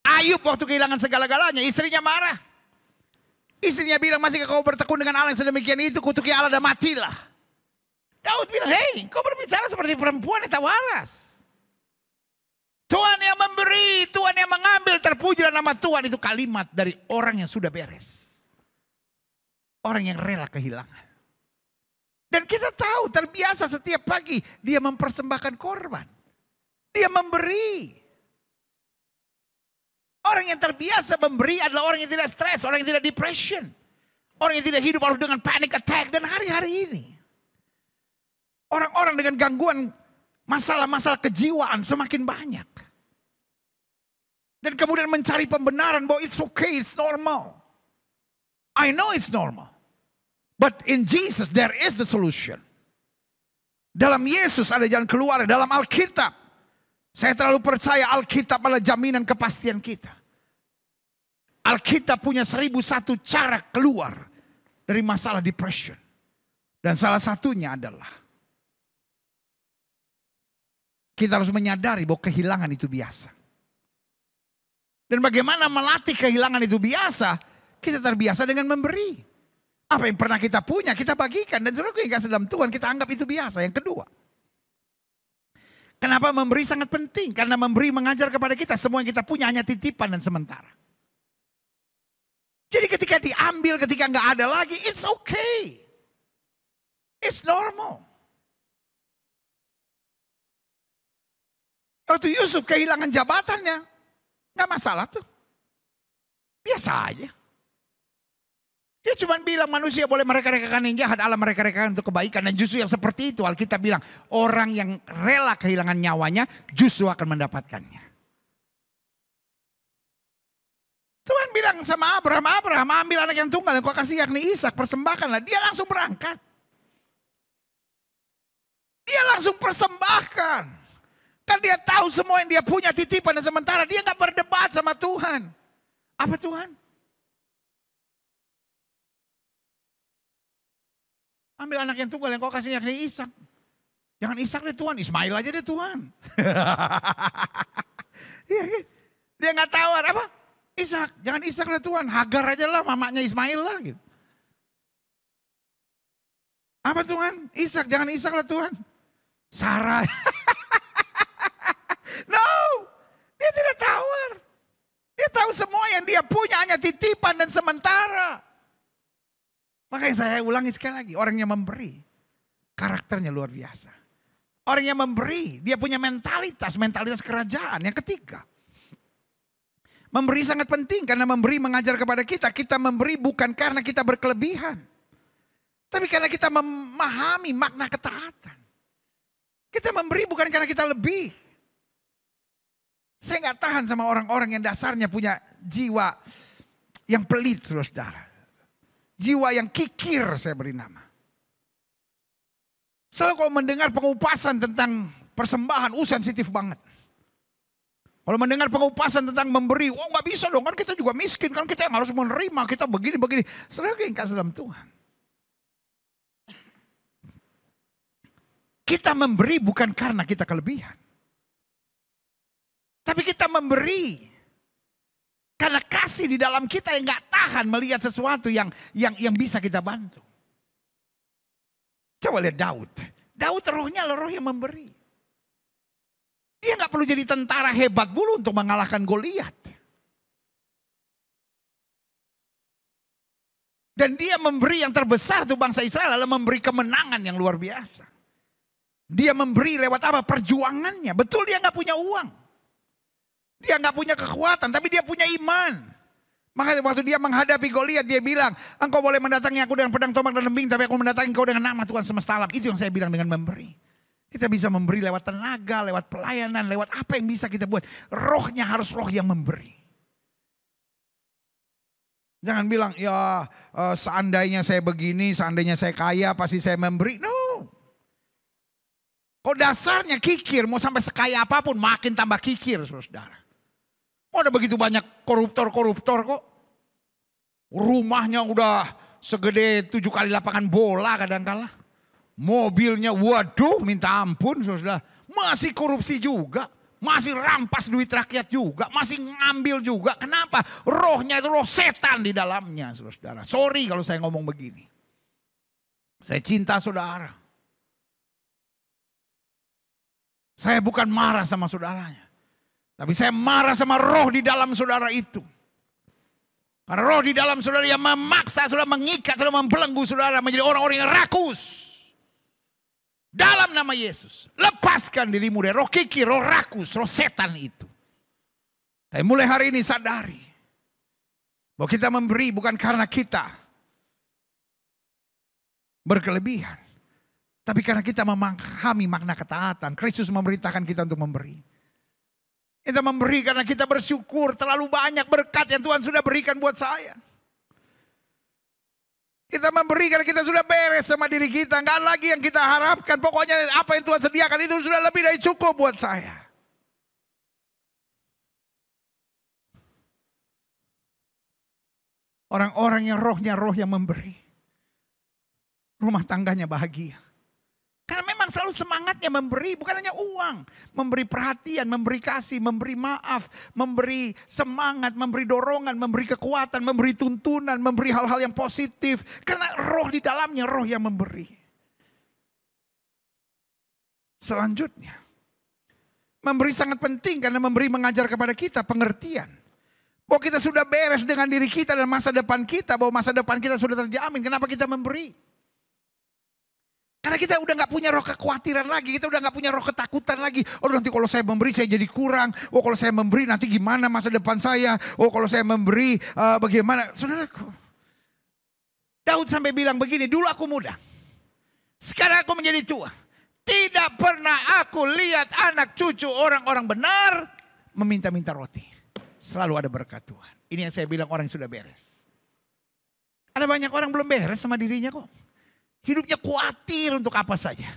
Ayub waktu kehilangan segala-galanya, istrinya marah. Istrinya bilang, masih kau bertekun dengan Allah yang sedemikian itu, kutuki Allah dan matilah. Daud bilang, hei, kau berbicara seperti perempuan yang tak waras. Tuhan yang memberi, Tuhan yang mengambil, terpujilah nama Tuhan. Itu kalimat dari orang yang sudah beres. Orang yang rela kehilangan. Dan kita tahu terbiasa setiap pagi dia mempersembahkan korban. Dia memberi. Orang yang terbiasa memberi adalah orang yang tidak stres, orang yang tidak depression. Orang yang tidak hidup harus dengan panic attack. Dan hari-hari ini orang-orang dengan gangguan masalah-masalah kejiwaan semakin banyak. Dan kemudian mencari pembenaran bahwa it's okay, it's normal. I know it's normal. But in Jesus there is the solution. Dalam Yesus ada jalan keluar. Dalam Alkitab, saya terlalu percaya Alkitab adalah jaminan kepastian kita. Alkitab punya 1001 cara keluar dari masalah depression. Dan salah satunya adalah kita harus menyadari bahwa kehilangan itu biasa. Dan bagaimana melatih kehilangan itu biasa? Kita terbiasa dengan memberi. Apa yang pernah kita punya, kita bagikan. Dan saudara yang kasih dalam Tuhan, kita anggap itu biasa. Yang kedua, kenapa memberi sangat penting? Karena memberi mengajar kepada kita, semua yang kita punya hanya titipan dan sementara. Jadi ketika diambil, ketika nggak ada lagi, it's okay. It's normal. Waktu Yusuf kehilangan jabatannya, nggak masalah tuh. Biasa aja. Dia cuma bilang manusia boleh mereka-rekakan yang jahat, Allah mereka-rekakan untuk kebaikan. Dan justru yang seperti itu Alkitab bilang, orang yang rela kehilangan nyawanya justru akan mendapatkannya. Tuhan bilang sama Abraham, ambil anak yang tunggal yang kau kasih yakni Ishak, persembahkanlah. Dia langsung berangkat. Dia langsung persembahkan. Kan dia tahu semua yang dia punya titipan dan sementara. Dia gak berdebat sama Tuhan. Apa Tuhan? Ambil anak yang tunggal yang kau kasih yakni Ishak. Jangan Ishak deh Tuhan, Ismail aja deh Tuhan. Iya kan? Dia gak tawar apa? Ishak, jangan Ishak deh Tuhan. Hagar aja lah, mamanya Ismail lah gitu. Apa Tuhan? Ishak, jangan Ishak lah Tuhan. Sarah. No, dia tidak tawar. Dia tahu semua yang dia punya hanya titipan dan sementara. Makanya saya ulangi sekali lagi, orang yang memberi, karakternya luar biasa. Orang yang memberi, dia punya mentalitas kerajaan. Yang ketiga, memberi sangat penting karena memberi mengajar kepada kita. Kita memberi bukan karena kita berkelebihan. Tapi karena kita memahami makna ketaatan. Kita memberi bukan karena kita lebih. Saya gak tahan sama orang-orang yang dasarnya punya jiwa yang pelit, saudara. Jiwa yang kikir saya beri nama. Selalu kalau mendengar pengupasan tentang persembahan, sensitif banget. Kalau mendengar pengupasan tentang memberi, gak bisa dong, kan kita juga miskin, kan kita yang harus menerima, kita begini. Saudara yang kasih dalam Tuhan. Kita memberi bukan karena kita kelebihan. Tapi kita memberi karena kasih di dalam kita yang gak tahan melihat sesuatu yang bisa kita bantu. Coba lihat Daud. Daud rohnya adalah roh yang memberi. Dia gak perlu jadi tentara hebat dulu untuk mengalahkan Goliat. Dan dia memberi yang terbesar tuh bangsa Israel adalah memberi kemenangan yang luar biasa. Dia memberi lewat apa? Perjuangannya. Betul dia gak punya uang. Dia gak punya kekuatan, tapi dia punya iman. Makanya waktu dia menghadapi Goliat, dia bilang, engkau boleh mendatangi aku dengan pedang, tombak dan lembing, tapi aku mendatangi engkau dengan nama Tuhan semesta alam. Itu yang saya bilang dengan memberi. Kita bisa memberi lewat tenaga, lewat pelayanan, lewat apa yang bisa kita buat. Rohnya harus roh yang memberi. Jangan bilang, ya seandainya saya begini, seandainya saya kaya, pasti saya memberi. No. Kok dasarnya kikir, mau sampai sekaya apapun makin tambah kikir, saudara. Oh, ada begitu banyak koruptor kok. Rumahnya udah segede 7 kali lapangan bola kadang-kala. Mobilnya waduh minta ampun saudara. Masih korupsi juga. Masih rampas duit rakyat juga. Masih ngambil juga. Kenapa? Rohnya itu roh setan di dalamnya saudara. Sorry kalau saya ngomong begini. Saya cinta saudara. Saya bukan marah sama saudaranya. Tapi saya marah sama roh di dalam saudara itu. Karena roh di dalam saudara yang memaksa, saudara mengikat, saudara membelenggu saudara menjadi orang-orang yang rakus. Dalam nama Yesus, lepaskan dirimu dari roh kikir, roh rakus, roh setan itu. Tapi mulai hari ini sadari bahwa kita memberi bukan karena kita berkelebihan. Tapi karena kita memahami makna ketaatan. Kristus memerintahkan kita untuk memberi. Kita memberi karena kita bersyukur terlalu banyak berkat yang Tuhan sudah berikan buat saya. Kita memberi karena kita sudah beres sama diri kita. Enggak lagi yang kita harapkan. Pokoknya apa yang Tuhan sediakan itu sudah lebih dari cukup buat saya. Orang-orang yang rohnya roh yang memberi. Rumah tangganya bahagia. Karena memang selalu semangatnya memberi, bukan hanya uang. Memberi perhatian, memberi kasih, memberi maaf, memberi semangat, memberi dorongan, memberi kekuatan, memberi tuntunan, memberi hal-hal yang positif. Karena roh di dalamnya, roh yang memberi. Selanjutnya, memberi sangat penting karena memberi mengajar kepada kita pengertian. Bahwa kita sudah beres dengan diri kita dan masa depan kita, bahwa masa depan kita sudah terjamin. Kenapa kita memberi? Karena kita udah gak punya roh kekhawatiran lagi. Kita udah gak punya roh ketakutan lagi. Oh nanti kalau saya memberi saya jadi kurang. Oh kalau saya memberi nanti gimana masa depan saya. Oh kalau saya memberi bagaimana. Saudaraku. Daud sampai bilang begini. Dulu aku muda. Sekarang aku menjadi tua. Tidak pernah aku lihat anak cucu orang-orang benar. Meminta-minta roti. Selalu ada berkat Tuhan. Ini yang saya bilang orang yang sudah beres. Ada banyak orang belum beres sama dirinya kok. Hidupnya khawatir untuk apa saja.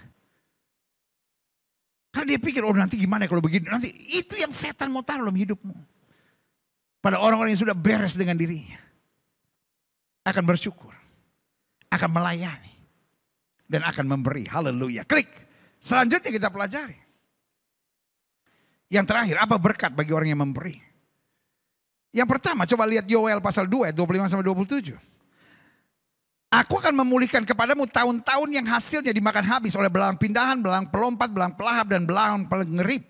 Karena dia pikir, oh nanti gimana kalau begini. Nanti itu yang setan mau taruh dalam hidupmu. Pada orang-orang yang sudah beres dengan dirinya. Akan bersyukur. Akan melayani. Dan akan memberi. Haleluya. Klik. Selanjutnya kita pelajari. Yang terakhir, apa berkat bagi orang yang memberi? Yang pertama, coba lihat Yoel pasal 2, 25-27. Aku akan memulihkan kepadamu tahun-tahun yang hasilnya dimakan habis oleh belalang pindahan, belalang pelompat, belalang pelahap, dan belalang pengerip.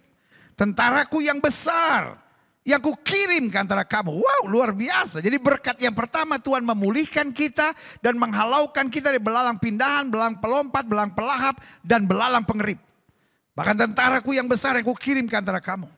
Tentaraku yang besar, yang kukirim ke antara kamu. Wow, luar biasa. Jadi berkat yang pertama Tuhan memulihkan kita dan menghalaukan kita dari belalang pindahan, belalang pelompat, belalang pelahap, dan belalang pengerip. Bahkan tentaraku yang besar yang kukirim ke antara kamu.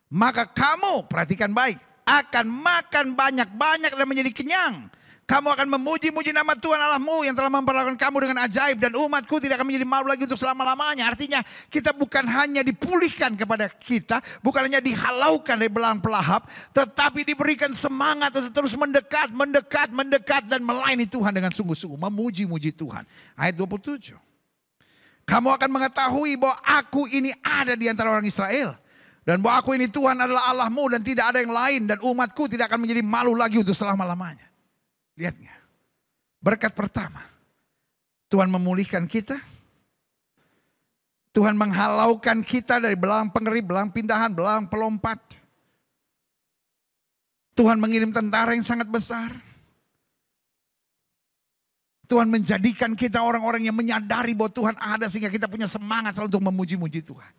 Maka kamu, perhatikan baik, akan makan banyak-banyak dan menjadi kenyang. Kamu akan memuji-muji nama Tuhan Allahmu yang telah memperlakukan kamu dengan ajaib. Dan umatku tidak akan menjadi malu lagi untuk selama-lamanya. Artinya kita bukan hanya dipulihkan kepada kita. Bukan hanya dihalaukan dari belalang pelahap. Tetapi diberikan semangat untuk terus mendekat, mendekat, mendekat. Dan melayani Tuhan dengan sungguh-sungguh. Memuji-muji Tuhan. Ayat 27. Kamu akan mengetahui bahwa aku ini ada di antara orang Israel. Dan bahwa aku ini Tuhan adalah Allahmu dan tidak ada yang lain. Dan umatku tidak akan menjadi malu lagi untuk selama-lamanya. Lihatnya, berkat pertama, Tuhan memulihkan kita, Tuhan menghalaukan kita dari belalang pengerip, belalang pindahan, belalang pelompat. Tuhan mengirim tentara yang sangat besar. Tuhan menjadikan kita orang-orang yang menyadari bahwa Tuhan ada sehingga kita punya semangat selalu untuk memuji-muji Tuhan.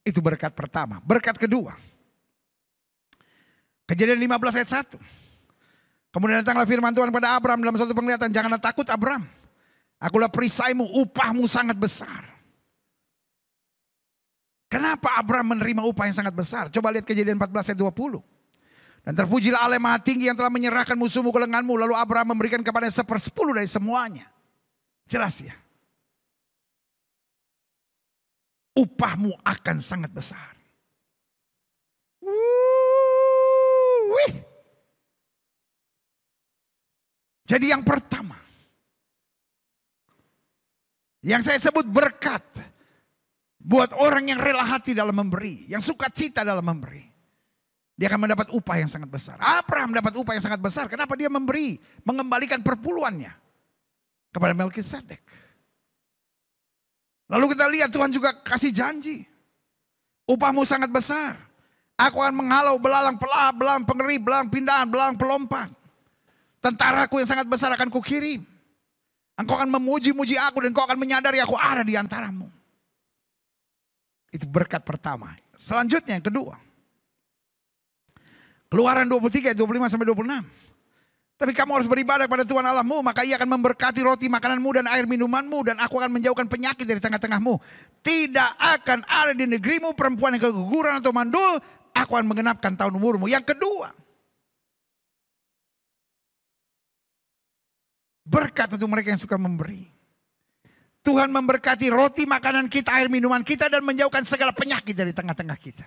Itu berkat pertama. Berkat kedua, Kejadian 15 ayat 1. Kemudian datanglah firman Tuhan pada Abram dalam suatu penglihatan. Janganlah takut Abram. Akulah perisaimu, upahmu sangat besar. Kenapa Abram menerima upah yang sangat besar? Coba lihat Kejadian 14 ayat 20. Dan terpujilah Allah Maha Tinggi yang telah menyerahkan musuhmu ke lenganmu. Lalu Abram memberikan kepadanya 1/10 dari semuanya. Jelas ya. Upahmu akan sangat besar. Wih. Jadi yang pertama, yang saya sebut berkat buat orang yang rela hati dalam memberi, yang sukacita dalam memberi. Dia akan mendapat upah yang sangat besar. Abraham mendapat upah yang sangat besar. Kenapa dia memberi? Mengembalikan perpuluhannya kepada Melkisedek. Lalu kita lihat Tuhan juga kasih janji. Upahmu sangat besar. Aku akan menghalau belalang pelahap, belalang pengerip, belalang pindahan, belalang pelompat. Tentaraku yang sangat besar akan kukirim. Engkau akan memuji-muji aku dan engkau akan menyadari aku ada di antaramu. Itu berkat pertama. Selanjutnya yang kedua. Keluaran 23, 25-26. Tapi kamu harus beribadah kepada Tuhan Allahmu, maka ia akan memberkati roti makananmu dan air minumanmu, dan aku akan menjauhkan penyakit dari tengah-tengahmu. Tidak akan ada di negerimu perempuan yang keguguran atau mandul, aku akan mengenapkan tahun umurmu. Yang kedua, berkat untuk mereka yang suka memberi. Tuhan memberkati roti makanan kita, air minuman kita, dan menjauhkan segala penyakit dari tengah-tengah kita.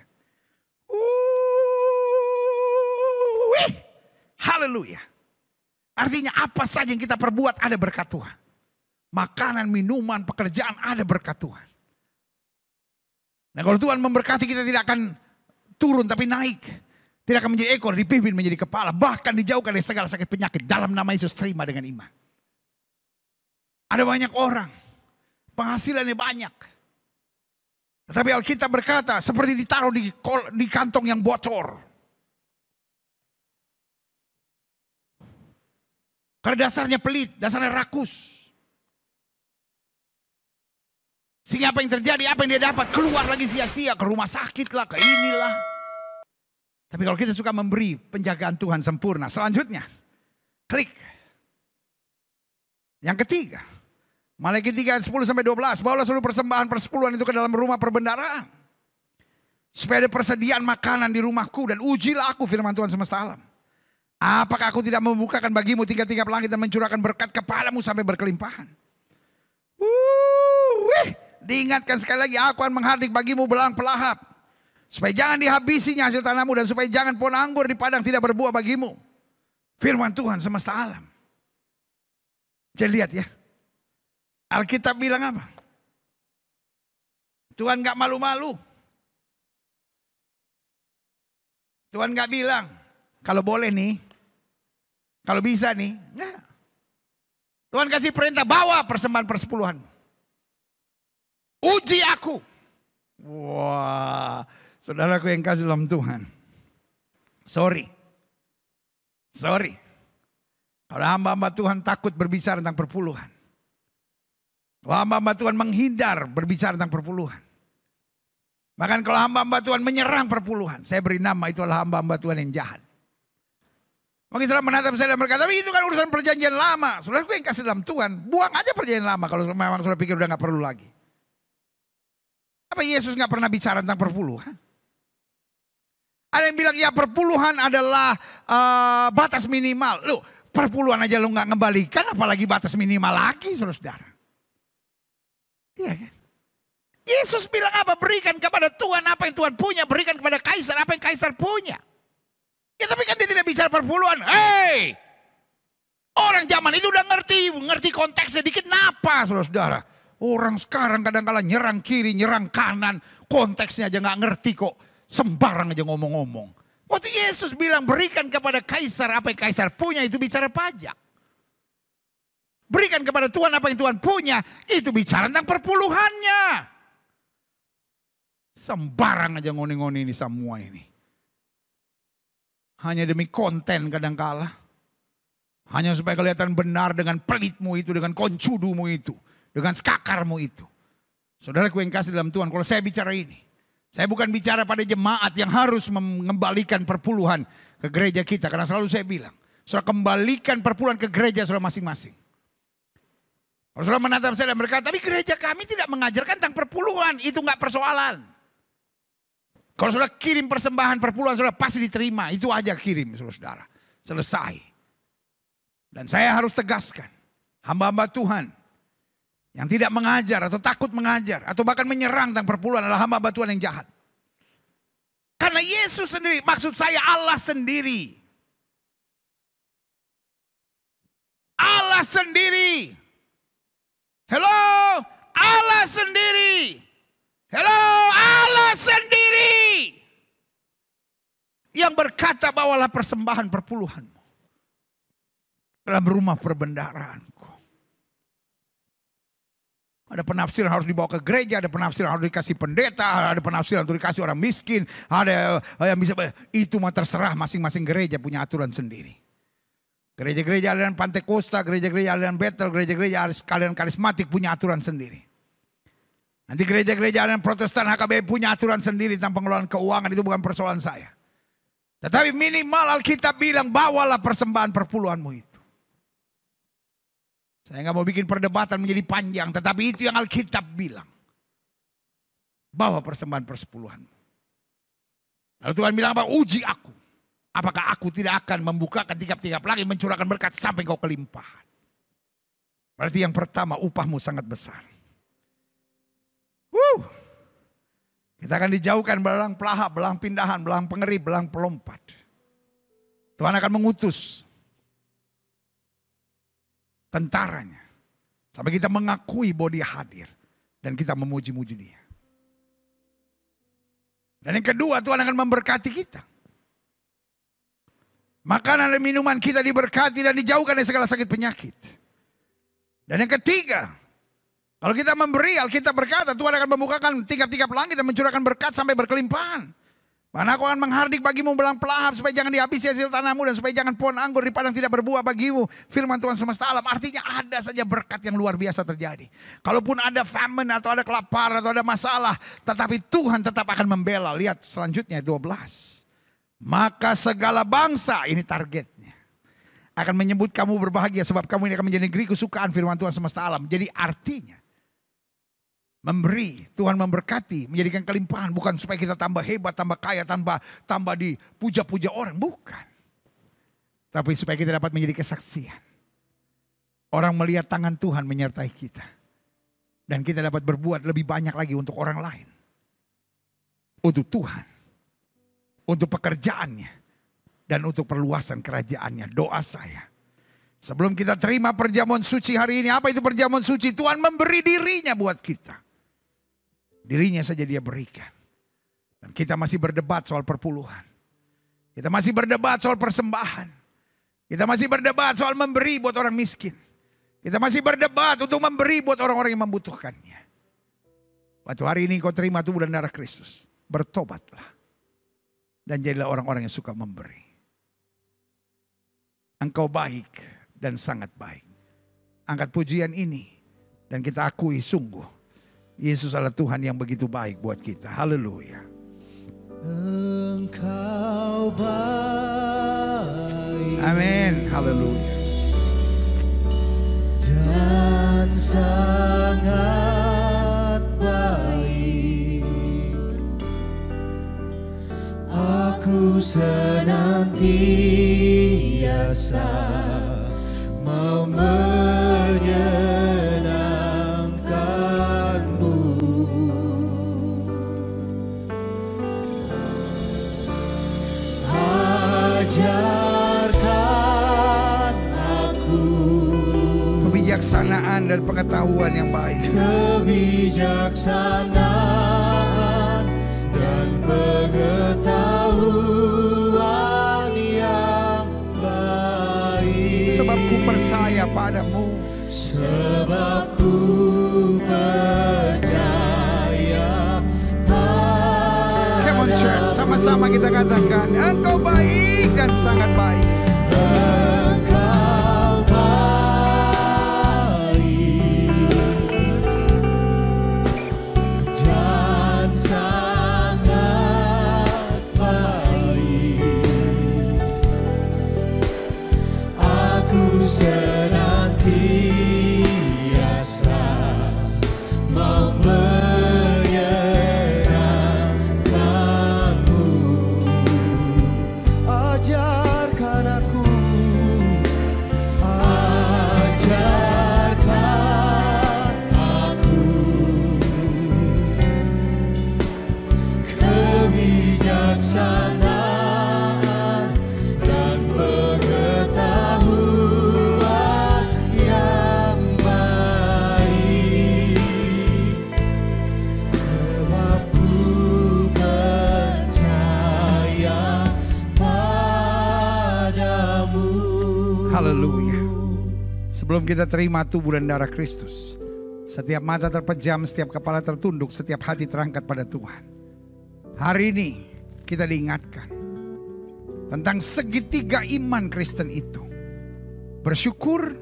Haleluya. Artinya apa saja yang kita perbuat ada berkat Tuhan. Makanan, minuman, pekerjaan ada berkat Tuhan. Nah kalau Tuhan memberkati kita tidak akan turun tapi naik. Tidak akan menjadi ekor, dipimpin menjadi kepala. Bahkan dijauhkan dari segala sakit penyakit. Dalam nama Yesus terima dengan iman. Ada banyak orang. Penghasilannya banyak. Tetapi Alkitab berkata seperti ditaruh di kantong yang bocor. Karena dasarnya pelit, dasarnya rakus. Sehingga apa yang terjadi, apa yang dia dapat, keluar lagi sia-sia, ke rumah sakit lah, ke inilah. Tapi kalau kita suka memberi, penjagaan Tuhan sempurna. Selanjutnya, klik. Yang ketiga, Maliaki 3:10-12, bawalah seluruh persembahan persepuluhan itu ke dalam rumah perbendaharaan. Supaya ada persediaan makanan di rumahku, dan ujilah aku, firman Tuhan semesta alam. Apakah aku tidak membukakan bagimu tiga-tiga langit dan mencurahkan berkat kepadamu sampai berkelimpahan? Diingatkan sekali lagi, aku akan menghardik bagimu belalang pelahap. Supaya jangan dihabisinya hasil tanahmu, dan supaya jangan pohon anggur di padang tidak berbuah bagimu. Firman Tuhan semesta alam. Jadi lihat ya. Alkitab bilang apa? Tuhan gak malu-malu. Tuhan gak bilang, kalau boleh nih, kalau bisa nih, enggak. Tuhan kasih perintah, bawa persembahan persepuluhan. Uji aku. Wah, saudaraku yang kasih dalam Tuhan. Sorry. Kalau hamba-hamba Tuhan takut berbicara tentang perpuluhan. Kalau hamba-hamba Tuhan menghindar berbicara tentang perpuluhan. Bahkan kalau hamba-hamba Tuhan menyerang perpuluhan, saya beri nama itu adalah hamba-hamba Tuhan yang jahat. Maka Israel menatap saya dan berkata, tapi itu kan urusan perjanjian lama. Saudaraku yang kasih dalam Tuhan, buang aja perjanjian lama kalau memang saudara pikir udah gak perlu lagi. Apa Yesus gak pernah bicara tentang perpuluhan? Ada yang bilang ya perpuluhan adalah batas minimal. Loh, perpuluhan aja lo gak ngembalikan, apalagi batas minimal lagi saudara-saudara. Iya kan? Yesus bilang apa? Berikan kepada Tuhan apa yang Tuhan punya, berikan kepada kaisar apa yang kaisar punya. Ya tapi kan dia tidak bicara perpuluhan. Hei, orang zaman itu udah ngerti konteksnya dikit. Kenapa saudara-saudara? Orang sekarang kadang-kala nyerang kiri, nyerang kanan. Konteksnya aja gak ngerti kok. Sembarang aja ngomong-ngomong. Waktu Yesus bilang berikan kepada kaisar apa yang kaisar punya, itu bicara pajak. Berikan kepada Tuhan apa yang Tuhan punya, itu bicara tentang perpuluhannya. Sembarang aja ngoni-ngoni ini semua ini. Hanya demi konten kadangkala. Hanya supaya kelihatan benar dengan pelitmu itu, dengan koncudumu itu, dengan skakarmu itu. Saudaraku yang kasih dalam Tuhan, kalau saya bicara ini, saya bukan bicara pada jemaat yang harus mengembalikan perpuluhan ke gereja kita. Karena selalu saya bilang, saudara kembalikan perpuluhan ke gereja saudara masing-masing. Kalau saudara menatap saya dan berkata, tapi gereja kami tidak mengajarkan tentang perpuluhan, itu gak persoalan. Kalau saudara kirim persembahan perpuluhan, saudara pasti diterima. Itu aja kirim saudara. Selesai. Dan saya harus tegaskan. Hamba-hamba Tuhan. Yang tidak mengajar atau takut mengajar. Atau bahkan menyerang tentang perpuluhan adalah hamba-hamba Tuhan yang jahat. Karena Yesus sendiri, maksud saya Allah sendiri. Allah sendiri. Hello, Allah sendiri. Hello, Allah sendiri yang berkata bawalah persembahan perpuluhanmu dalam rumah perbendaharaanku. Ada penafsiran harus dibawa ke gereja, ada penafsiran harus dikasih pendeta, ada penafsiran harus dikasih orang miskin, ada yang bisa, itu mah terserah masing-masing gereja punya aturan sendiri. Gereja-gereja aliran Pantekosta, gereja-gereja aliran Bethel, gereja-gereja aliran karismatik punya aturan sendiri. Nanti gereja-gereja aliran Protestan HKBP punya aturan sendiri tentang pengelolaan keuangan, itu bukan persoalan saya. Tetapi minimal Alkitab bilang bawalah persembahan perpuluhanmu itu. Saya nggak mau bikin perdebatan menjadi panjang, tetapi itu yang Alkitab bilang. Bawa persembahan persepuluhanmu. Lalu Tuhan bilang apa? Uji aku. Apakah aku tidak akan membukakan tiap-tiap lagi mencurahkan berkat sampai kau kelimpahan. Berarti yang pertama upahmu sangat besar. Kita akan dijauhkan belang pelahap, belang pindahan, belang pengerip, belang pelompat. Tuhan akan mengutus tentaranya. Sampai kita mengakui bahwa dia hadir. Dan kita memuji-muji dia. Dan yang kedua, Tuhan akan memberkati kita. Makanan dan minuman kita diberkati dan dijauhkan dari segala sakit penyakit. Dan yang ketiga, kalau kita memberi, Alkitab berkata Tuhan akan membukakan tiap-tiap langit dan mencurahkan berkat sampai berkelimpahan. Karena aku akan menghardik bagimu belang pelahap supaya jangan dihabisi hasil tanahmu dan supaya jangan pohon anggur di padang tidak berbuah bagimu. Firman Tuhan semesta alam. Artinya ada saja berkat yang luar biasa terjadi. Kalaupun ada famine atau ada kelaparan atau ada masalah, tetapi Tuhan tetap akan membela. Lihat selanjutnya 12. Maka segala bangsa, ini targetnya, akan menyebut kamu berbahagia sebab kamu ini akan menjadi negeri kesukaan firman Tuhan semesta alam. Jadi artinya memberi, Tuhan memberkati, menjadikan kelimpahan. Bukan supaya kita tambah hebat, tambah kaya, tambah dipuja-puja orang. Bukan. Tapi supaya kita dapat menjadi kesaksian. Orang melihat tangan Tuhan menyertai kita. Dan kita dapat berbuat lebih banyak lagi untuk orang lain. Untuk Tuhan. Untuk pekerjaannya. Dan untuk perluasan kerajaannya. Doa saya. Sebelum kita terima perjamuan suci hari ini. Apa itu perjamuan suci? Tuhan memberi dirinya buat kita. Dirinya saja dia berikan. Dan kita masih berdebat soal perpuluhan. Kita masih berdebat soal persembahan. Kita masih berdebat soal memberi buat orang miskin. Kita masih berdebat untuk memberi buat orang-orang yang membutuhkannya. Waktu hari ini kau terima tubuh dan darah Kristus. Bertobatlah. Dan jadilah orang-orang yang suka memberi. Engkau baik dan sangat baik. Angkat pujian ini. Dan kita akui sungguh. Yesus adalah Tuhan yang begitu baik buat kita. Haleluya. Engkau baik. Amin. Haleluya. Dan sangat baik. Aku senantiasa mau kebijaksanaan dan pengetahuan yang baik. Kebijaksanaan dan pengetahuan yang baik. Sebab ku percaya padamu. Sebab ku percaya padamu. Come on church, sama-sama kita katakan, Engkau baik dan sangat baik. Haleluya. Sebelum kita terima tubuh dan darah Kristus, Setiap mata terpejam, setiap kepala tertunduk, setiap hati terangkat pada Tuhan. Hari ini kita diingatkan tentang segitiga iman Kristen itu. Bersyukur,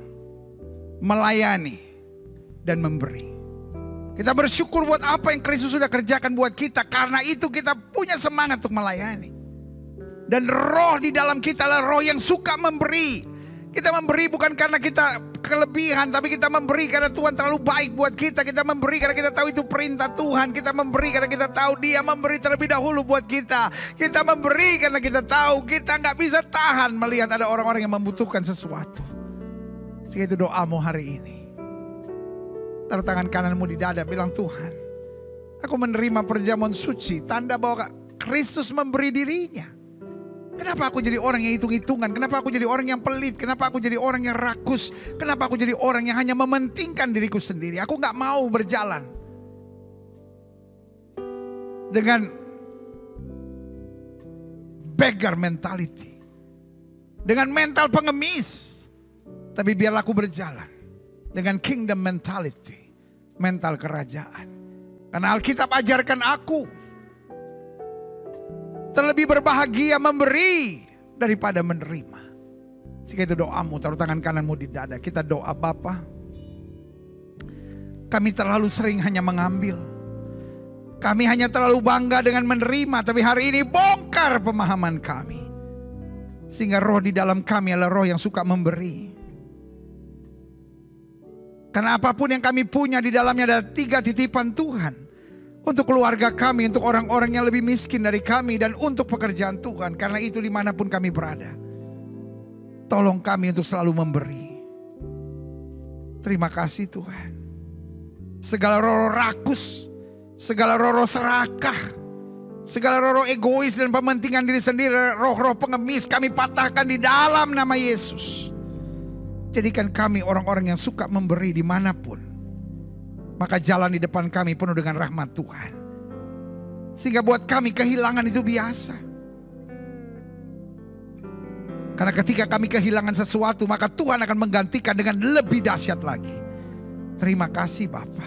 melayani, dan memberi. Kita bersyukur buat apa yang Kristus sudah kerjakan buat kita. Karena itu kita punya semangat untuk melayani. Dan roh di dalam kita adalah roh yang suka memberi. Kita memberi bukan karena kita kelebihan, tapi kita memberi karena Tuhan terlalu baik buat kita. Kita memberi karena kita tahu itu perintah Tuhan. Kita memberi karena kita tahu Dia memberi terlebih dahulu buat kita. Kita memberi karena kita tahu kita nggak bisa tahan melihat ada orang-orang yang membutuhkan sesuatu. Jika itu doamu hari ini, taruh tangan kananmu di dada, bilang, Tuhan, aku menerima perjamuan suci, tanda bahwa Kristus memberi dirinya. Kenapa aku jadi orang yang hitung-hitungan? Kenapa aku jadi orang yang pelit? Kenapa aku jadi orang yang rakus? Kenapa aku jadi orang yang hanya mementingkan diriku sendiri? Aku gak mau berjalan dengan beggar mentality, dengan mental pengemis. Tapi biarlah aku berjalan dengan kingdom mentality, mental kerajaan. Karena Alkitab ajarkan aku terlebih berbahagia memberi daripada menerima. Jika itu doamu, taruh tangan kananmu di dada. Kita doa, Bapa, kami terlalu sering hanya mengambil. Kami hanya terlalu bangga dengan menerima. Tapi hari ini bongkar pemahaman kami. Sehingga roh di dalam kami adalah roh yang suka memberi. Karena apapun yang kami punya di dalamnya ada 3 titipan Tuhan. Untuk keluarga kami, untuk orang-orang yang lebih miskin dari kami, dan untuk pekerjaan Tuhan. Karena itu dimanapun kami berada, tolong kami untuk selalu memberi. Terima kasih Tuhan. Segala roh rakus, segala roh serakah, segala roh egois dan pementingan diri sendiri, roh-roh pengemis kami patahkan di dalam nama Yesus. Jadikan kami orang-orang yang suka memberi dimanapun. Maka jalan di depan kami penuh dengan rahmat Tuhan. Sehingga buat kami kehilangan itu biasa. Karena ketika kami kehilangan sesuatu, maka Tuhan akan menggantikan dengan lebih dahsyat lagi. Terima kasih Bapa.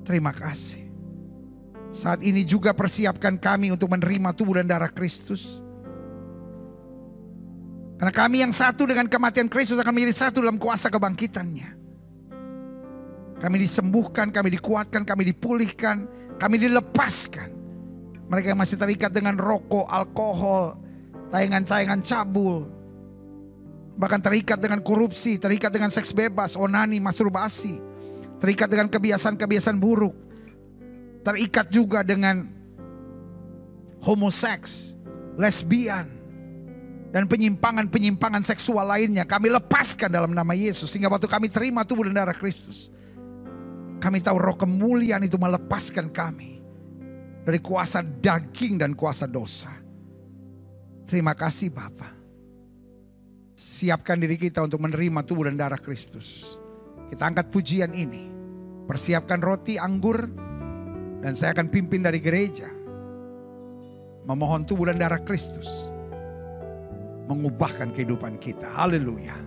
Terima kasih. Saat ini juga persiapkan kami untuk menerima tubuh dan darah Kristus. Karena kami yang satu dengan kematian Kristus akan menjadi satu dalam kuasa kebangkitannya. Kami disembuhkan, kami dikuatkan, kami dipulihkan, kami dilepaskan. Mereka yang masih terikat dengan rokok, alkohol, tayangan-tayangan cabul, bahkan terikat dengan korupsi, terikat dengan seks bebas, onani, masturbasi, terikat dengan kebiasaan-kebiasaan buruk, terikat juga dengan homoseks, lesbian, dan penyimpangan-penyimpangan seksual lainnya. Kami lepaskan dalam nama Yesus. Sehingga waktu kami terima tubuh dan darah Kristus, kami tahu roh kemuliaan itu melepaskan kami dari kuasa daging dan kuasa dosa. Terima kasih Bapa. Siapkan diri kita untuk menerima tubuh dan darah Kristus. Kita angkat pujian ini. Persiapkan roti, anggur, dan saya akan pimpin dari gereja. Memohon tubuh dan darah Kristus mengubahkan kehidupan kita. Haleluya.